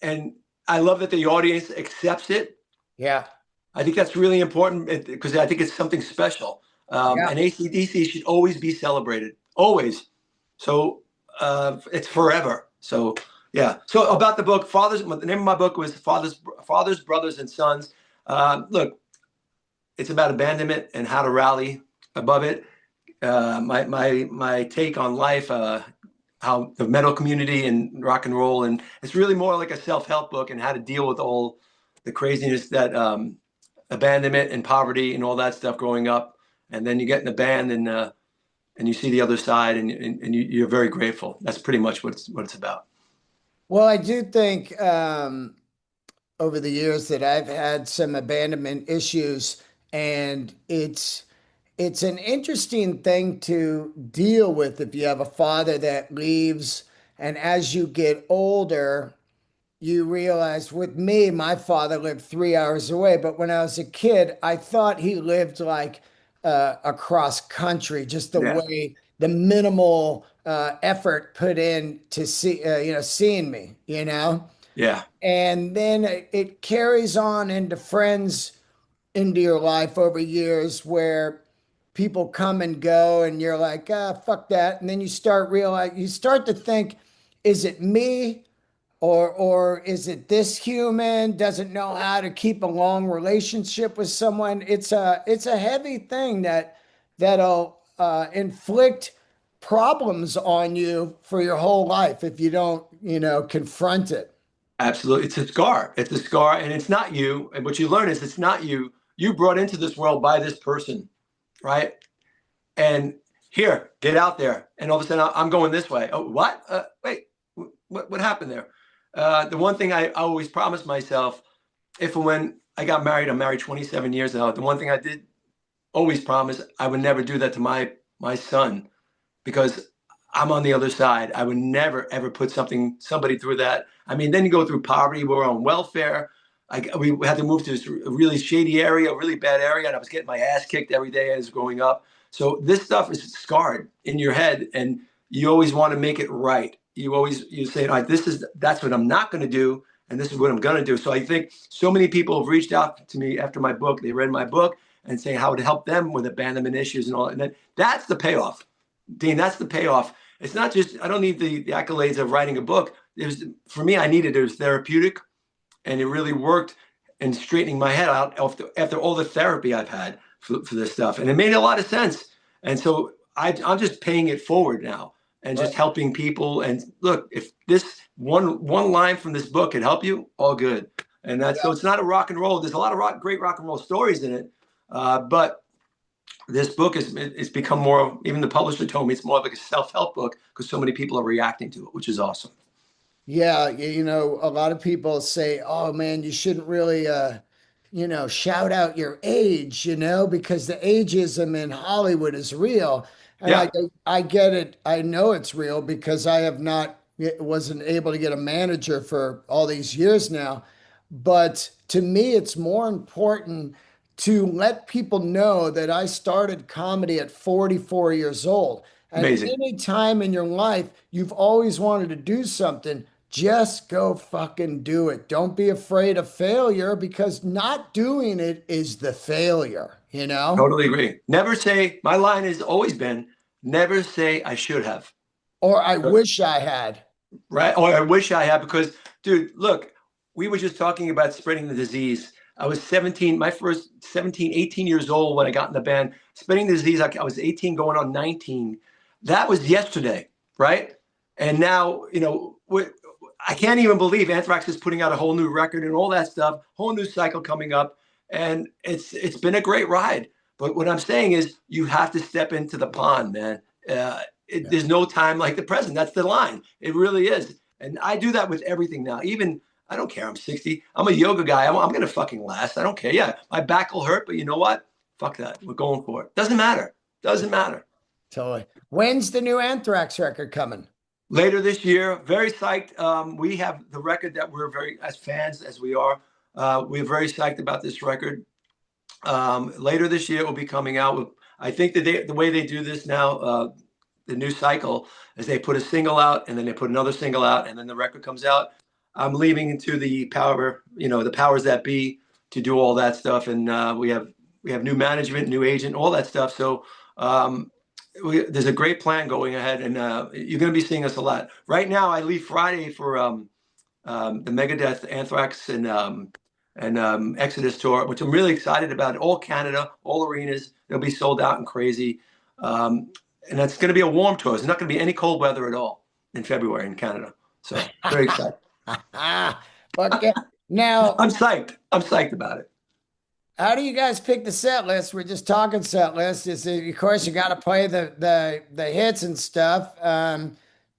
Speaker 1: and I love that the audience accepts it.
Speaker 2: Yeah.
Speaker 1: I think that's really important because I think it's something special.
Speaker 2: Yeah.
Speaker 1: And AC/DC should always be celebrated, always. So it's forever. So yeah. So about the book, Fathers. The name of my book was Fathers, Brothers, and Sons. Look, it's about abandonment and how to rally above it. My take on life, how the metal community and rock and roll, and it's really more like a self-help book and how to deal with all the craziness that abandonment and poverty and all that stuff growing up, and then you get in the band and you see the other side and you're very grateful. That's pretty much what it's about.
Speaker 2: Well, I do think over the years that I've had some abandonment issues, and it's an interesting thing to deal with if you have a father that leaves, and as you get older, you realize with me, my father lived 3 hours away, but when I was a kid, I thought he lived like across country, just the
Speaker 1: Yeah,
Speaker 2: way the minimal effort put in to see, you know, seeing me, you know.
Speaker 1: yeah,
Speaker 2: And then it carries on into friends into your life over years where people come and go and you're like, ah, fuck that. And then you start to think, is it me? Or is it this human doesn't know how to keep a long relationship with someone? It's a heavy thing that'll inflict problems on you for your whole life if you don't, you know, confront it.
Speaker 1: absolutely. It's a scar. It's a scar, and it's not you. And what you learn is it's not you. You brought into this world by this person, right? And here, get out there. And all of a sudden, I'm going this way. Oh, what? Wait, what happened there? The one thing I always promised myself, if and when I got married, I'm married 27 years now. The one thing I did always promise, I would never do that to my son. because I'm on the other side. I would never ever put somebody through that. I mean, then you go through poverty. We're on welfare. We had to move to this really shady area, a really bad area, and I was getting my ass kicked every day as growing up. So this stuff is scarred in your head, and you always want to make it right. You say, all right, that's what I'm not going to do, and this is what I'm going to do. So I think so many people have reached out to me after my book. They read my book and saying how it helped them with abandonment issues and all. And that's the payoff, Dean. That's the payoff. It's not just, I don't need the accolades of writing a book. For me, I needed it. It was therapeutic, and it really worked in straightening my head out after all the therapy I've had for this stuff. And it made a lot of sense. And so I'm just paying it forward now and just helping people. And look, if this one line from this book can help you, all good. And so it's not a rock and roll. There's a lot of great rock and roll stories in it. But this book it's become more, even the publisher told me it's more like a self-help book because so many people are reacting to it, which is awesome.
Speaker 2: Yeah, you know, a lot of people say, "Oh man, you shouldn't really shout out your age, because the ageism in Hollywood is real." And
Speaker 1: Yeah,
Speaker 2: I get it. I know it's real because I have not wasn't able to get a manager for all these years now. But to me, it's more important to let people know that I started comedy at 44 years old. And
Speaker 1: amazing.
Speaker 2: any time in your life you've always wanted to do something, just go fucking do it. Don't be afraid of failure because not doing it is the failure, you know?
Speaker 1: Totally agree. Never say, my line has always been, never say I should have.
Speaker 2: Or I wish I had.
Speaker 1: Right? Or I wish I had, because, dude, look, we were just talking about spreading the disease. I was 17, my first 17, 18 years old when I got in the band. Spreading the disease, I was 18 going on 19. That was yesterday, right? And now, I can't even believe Anthrax is putting out a whole new record and all that stuff, whole new cycle coming up. And it's been a great ride. But what I'm saying is you have to step into the pond, man. There's no time like the present. That's the line. It really is. And I do that with everything now. Even, I don't care. I'm 60. I'm a yoga guy. I'm going to fucking last. I don't care. Yeah, my back will hurt, but you know what? Fuck that. We're going for it. Doesn't matter. Doesn't matter.
Speaker 2: Totally. When's the new Anthrax record coming?
Speaker 1: Later this year, very psyched. We have the record that we're as fans as we are, we're very psyched about this record. Later this year, it will be coming out with, I think the way they do this now, the new cycle, is they put a single out and then they put another single out and then the record comes out. I'm leaving into the powers that be to do all that stuff. And we have new management, new agent, all that stuff. So there's a great plan going ahead, and you're going to be seeing us a lot. Right now, I leave Friday for the Megadeth, Anthrax, and Exodus tour, which I'm really excited about. All Canada, all arenas, they'll be sold out and crazy. And it's going to be a warm tour. There's not going to be any cold weather at all in February in Canada. So very excited.
Speaker 2: But now,
Speaker 1: I'm psyched. I'm psyched about it.
Speaker 2: how do you guys pick the set list? We're just talking set list. Of course, you got to play the hits and stuff.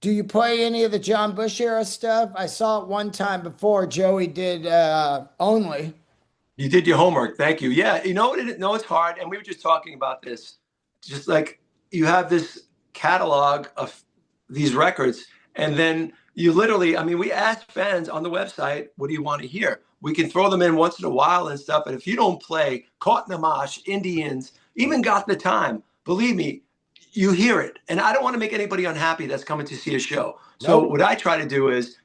Speaker 2: Do you play any of the John Bush era stuff? I saw it one time before. Joey did Only.
Speaker 1: You did your homework. Thank you. Yeah, you know what? No, it's hard. And we were just talking about this. Just like you have this catalog of these records, and then you literally, I mean, we ask fans on the website, what do you want to hear? We can throw them in once in a while and stuff. And if you don't play Caught in the Mosh, Indians, even Got the Time, believe me, you hear it. And I don't want to make anybody unhappy that's coming to see a show. So what I try to do is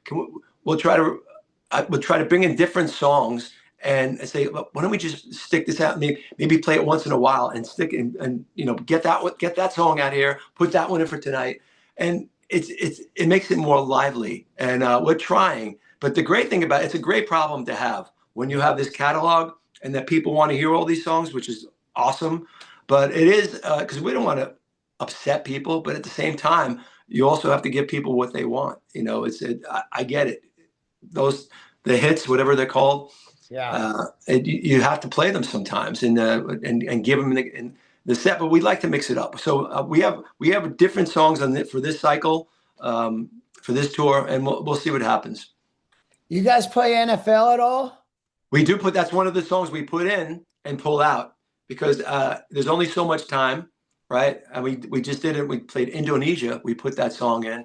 Speaker 1: we'll try to bring in different songs and say, look, why don't we just stick this out? Maybe play it once in a while and stick and get that song out here, put that one in for tonight. And it makes it more lively. And we're trying. But the great thing about it's a great problem to have when you have this catalog and that people want to hear all these songs, which is awesome. But it is because we don't want to upset people, but at the same time, you also have to give people what they want. I get it. The hits, whatever they're called, you have to play them sometimes and give them the set. But we like to mix it up. So we have different songs for this cycle, for this tour, and we'll see what happens.
Speaker 2: You guys play NFL at all?
Speaker 1: We do that's one of the songs we put in and pull out because there's only so much time. right? And we just did it. We played Indonesia. We put that song in.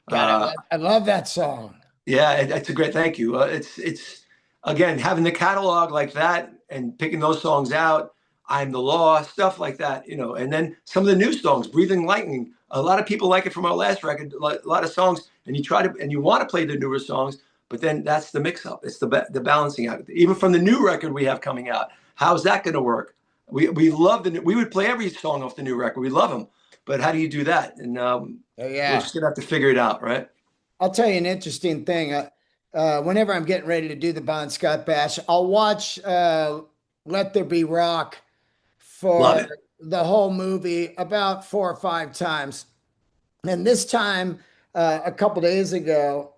Speaker 2: God,
Speaker 1: Uh,
Speaker 2: I love that song.
Speaker 1: yeah, it's a great. Thank you. It's again having the catalog like that and picking those songs out. I'm the Law, stuff like that, and then some of the new songs, Breathing Lightning. A lot of people like it from our last record. A lot of songs, and you want to play the newer songs, but then that's the mix up. It's the balancing act. Even from the new record we have coming out, how's that going to work? We love we would play every song off the new record. We love them, but how do you do that? And we're
Speaker 2: Yeah.
Speaker 1: just gonna have to figure it out, right?
Speaker 2: I'll tell you an interesting thing. Whenever I'm getting ready to do the Bon Scott Bash, I'll watch Let There Be Rock
Speaker 1: Love
Speaker 2: for
Speaker 1: it.
Speaker 2: the whole movie about 4 or 5 times. And this time, a couple days ago,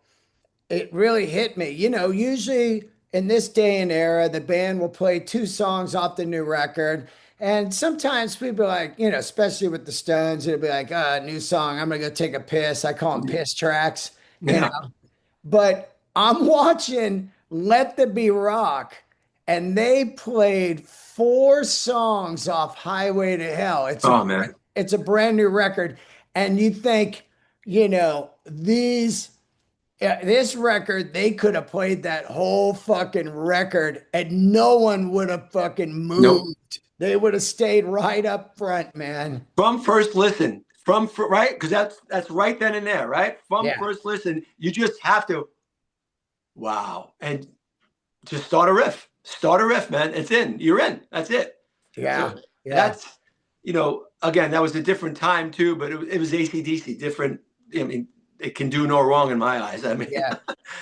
Speaker 2: it really hit me. Usually in this day and era, the band will play 2 songs off the new record. And sometimes people are like, especially with the Stones, it'll be like, new song, I'm gonna go take a piss. I call them piss tracks, you
Speaker 1: Yeah.
Speaker 2: know. But I'm watching Let There Be Rock, and they played 4 songs off Highway to Hell.
Speaker 1: Oh man.
Speaker 2: It's a brand new record. And you think, this record, they could have played that whole fucking record and no one would have fucking
Speaker 1: Nope.
Speaker 2: moved. They would have stayed right up front, man.
Speaker 1: From first listen, right, because that's right then and there, right? From
Speaker 2: Yeah.
Speaker 1: first listen, you just have to, wow, and just start a riff, man. It's in, you're in. That's it.
Speaker 2: Yeah.
Speaker 1: So
Speaker 2: Yeah.
Speaker 1: that's, again, that was a different time too, but it was AC/DC, different. I mean, it can do no wrong in my eyes. I mean,
Speaker 2: Yeah.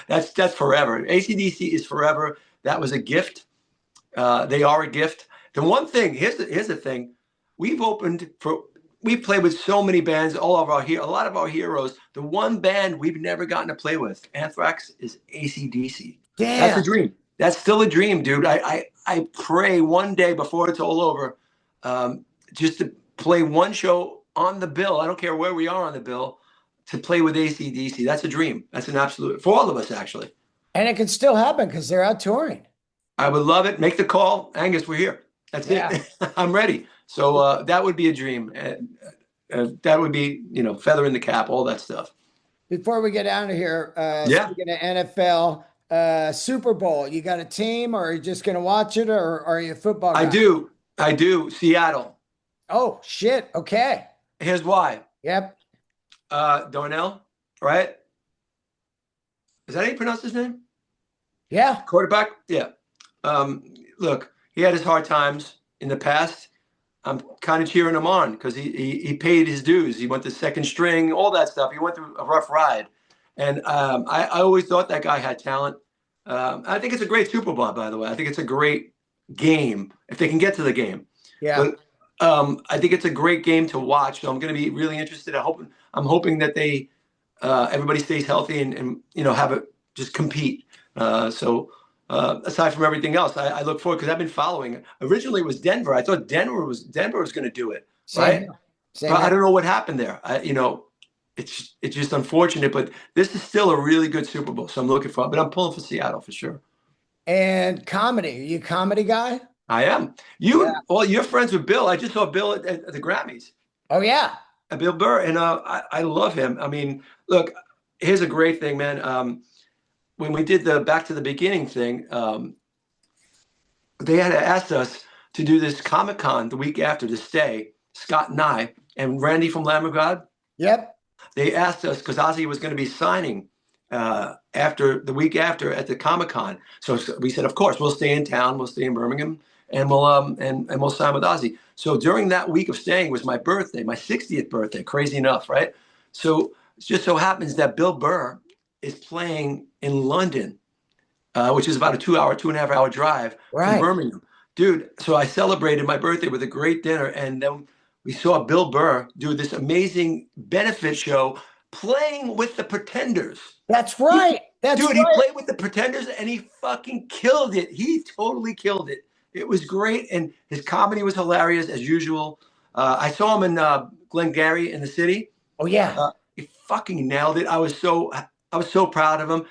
Speaker 1: that's forever. AC/DC is forever. That was a gift. They are a gift. The one thing, here's the thing. We've opened for, we played with so many bands, a lot of our heroes. The one band we've never gotten to play with, Anthrax, is AC/DC. That's a
Speaker 2: Damn.
Speaker 1: dream. That's still a dream, dude. I pray one day before it's all over, just to play one show on the bill. I don't care where we are on the bill, to play with AC/DC. That's a dream. That's an absolute, for all of us, actually.
Speaker 2: And it can still happen because they're out touring.
Speaker 1: I would love it. Make the call. Angus, we're here. That's
Speaker 2: Yeah.
Speaker 1: it. I'm ready. So that would be a dream. That would be, feather in the cap, all that stuff.
Speaker 2: Before we get out of here,
Speaker 1: Yeah,
Speaker 2: speaking of NFL, Super Bowl, you got a team or are you just going to watch it or are you a football
Speaker 1: I
Speaker 2: guy?
Speaker 1: do. I do. Seattle.
Speaker 2: Oh, shit. Okay.
Speaker 1: Here's why.
Speaker 2: Yep.
Speaker 1: Darnell, right? Is that how you pronounce his name?
Speaker 2: Yeah.
Speaker 1: Quarterback? Yeah. Look, he had his hard times in the past. I'm kind of cheering him on because he paid his dues. He went to second string, all that stuff. He went through a rough ride. And I always thought that guy had talent. I think it's a great Super Bowl, by the way. I think it's a great game if they can get to the game.
Speaker 2: Yeah.
Speaker 1: But I think it's a great game to watch. So I'm going to be really interested. I'm hoping that everybody stays healthy and have it just compete. Aside from everything else, I look forward because I've been following. Originally, it was Denver. I thought Denver was going to do it,
Speaker 2: Same
Speaker 1: right?
Speaker 2: here. Same
Speaker 1: But I
Speaker 2: here.
Speaker 1: don't know what happened there. It's just unfortunate. But this is still a really good Super Bowl, so I'm looking for. But I'm pulling for Seattle for sure.
Speaker 2: And comedy. Are you a comedy guy?
Speaker 1: I am.
Speaker 2: Yeah.
Speaker 1: Well, you're friends with Bill. I just saw Bill at the Grammys.
Speaker 2: Oh, yeah.
Speaker 1: Bill Burr, and I love him. I mean, look, here's a great thing, man. When we did the Back to the Beginning thing, they had asked us to do this Comic-Con the week after to stay, Scott and I, and Randy from Lamb of God.
Speaker 2: Yep.
Speaker 1: They asked us because Ozzy was going to be signing after the week after at the Comic-Con. So we said, of course, we'll stay in town, we'll stay in Birmingham, and we'll sign with Ozzy. So during that week of staying was my birthday, my 60th birthday, crazy enough, right? So it just so happens that Bill Burr is playing in London, which is about a 2.5 hour drive from
Speaker 2: Right.
Speaker 1: Birmingham. Dude, so I celebrated my birthday with a great dinner, and then we saw Bill Burr do this amazing benefit show playing with the Pretenders.
Speaker 2: That's right. That's
Speaker 1: Dude,
Speaker 2: right.
Speaker 1: he played with the Pretenders and he fucking killed it. He totally killed it. It was great, and his comedy was hilarious as usual. I saw him in Glengarry in the city.
Speaker 2: Oh, yeah.
Speaker 1: He fucking nailed it. I was so proud of him.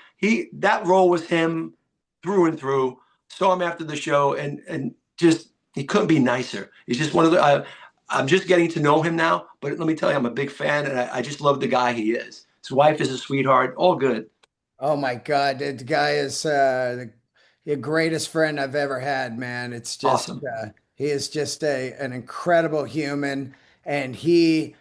Speaker 1: That role was him through and through. Saw him after the show, and just he couldn't be nicer. He's just one of the. I'm just getting to know him now, but let me tell you, I'm a big fan, and I just love the guy he is. His wife is a sweetheart. All good.
Speaker 2: Oh my God, the guy is the greatest friend I've ever had, man. It's just
Speaker 1: Awesome.
Speaker 2: he is just an incredible human, and you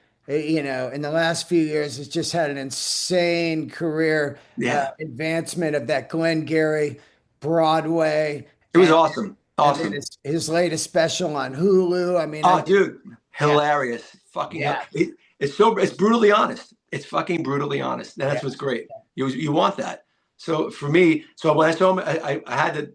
Speaker 2: know, in the last few years, has just had an insane career
Speaker 1: Yeah.
Speaker 2: advancement of that Glengarry Broadway,
Speaker 1: It was awesome.
Speaker 2: and then
Speaker 1: Awesome.
Speaker 2: his latest special on Hulu. I mean, I
Speaker 1: Oh,
Speaker 2: think,
Speaker 1: dude,
Speaker 2: yeah,
Speaker 1: hilarious. Fucking,
Speaker 2: yeah,
Speaker 1: it's brutally honest. It's fucking brutally honest. And
Speaker 2: yeah.
Speaker 1: that's what's great. You want that. So for me, so when I saw him, I had to.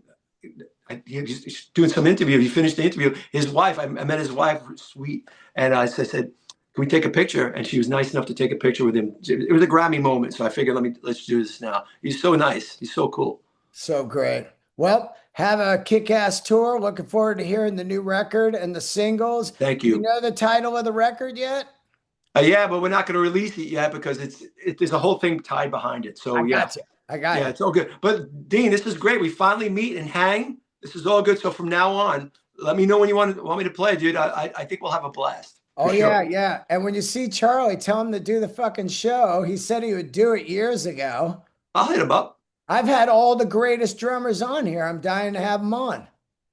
Speaker 1: He was doing some interview. He finished the interview. His wife, I met his wife, sweet, and I said, "Can we take a picture?" And she was nice enough to take a picture with him. It was a Grammy moment, so I figured, let's do this now. He's so nice. He's so cool.
Speaker 2: So great. Well, have a kick-ass tour. Looking forward to hearing the new record and the singles.
Speaker 1: Thank
Speaker 2: Do you
Speaker 1: you.
Speaker 2: know the title of the record yet?
Speaker 1: Yeah, but we're not going to release it yet because there's a whole thing tied behind it.
Speaker 2: I
Speaker 1: So yeah,
Speaker 2: got you. I got
Speaker 1: yeah,
Speaker 2: you.
Speaker 1: it's all good. But Dean, this is great. We finally meet and hang. This is all good. So from now on, let me know when you want me to play, dude. I think we'll have a blast for
Speaker 2: Oh yeah,
Speaker 1: sure.
Speaker 2: yeah. And when you see Charlie, tell him to do the fucking show. He said he would do it years ago.
Speaker 1: I'll hit him up.
Speaker 2: I've had all the greatest drummers on here. I'm dying to have them on.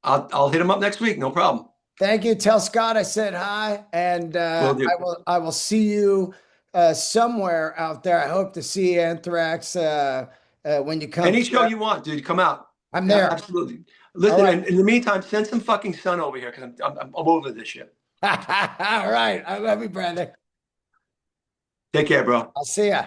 Speaker 1: I'll hit him up next week. No problem.
Speaker 2: Thank you. Tell Scott I said hi, and
Speaker 1: Will do.
Speaker 2: I will see you somewhere out there. I hope to see Anthrax when you come
Speaker 1: Any
Speaker 2: through.
Speaker 1: show you want, dude, come out.
Speaker 2: I'm there.
Speaker 1: Absolutely.
Speaker 2: All
Speaker 1: Listen,
Speaker 2: right.
Speaker 1: and in the meantime, send some fucking sun over here because I'm over this shit.
Speaker 2: All right. I love you, brother.
Speaker 1: Take care, bro.
Speaker 2: I'll see ya.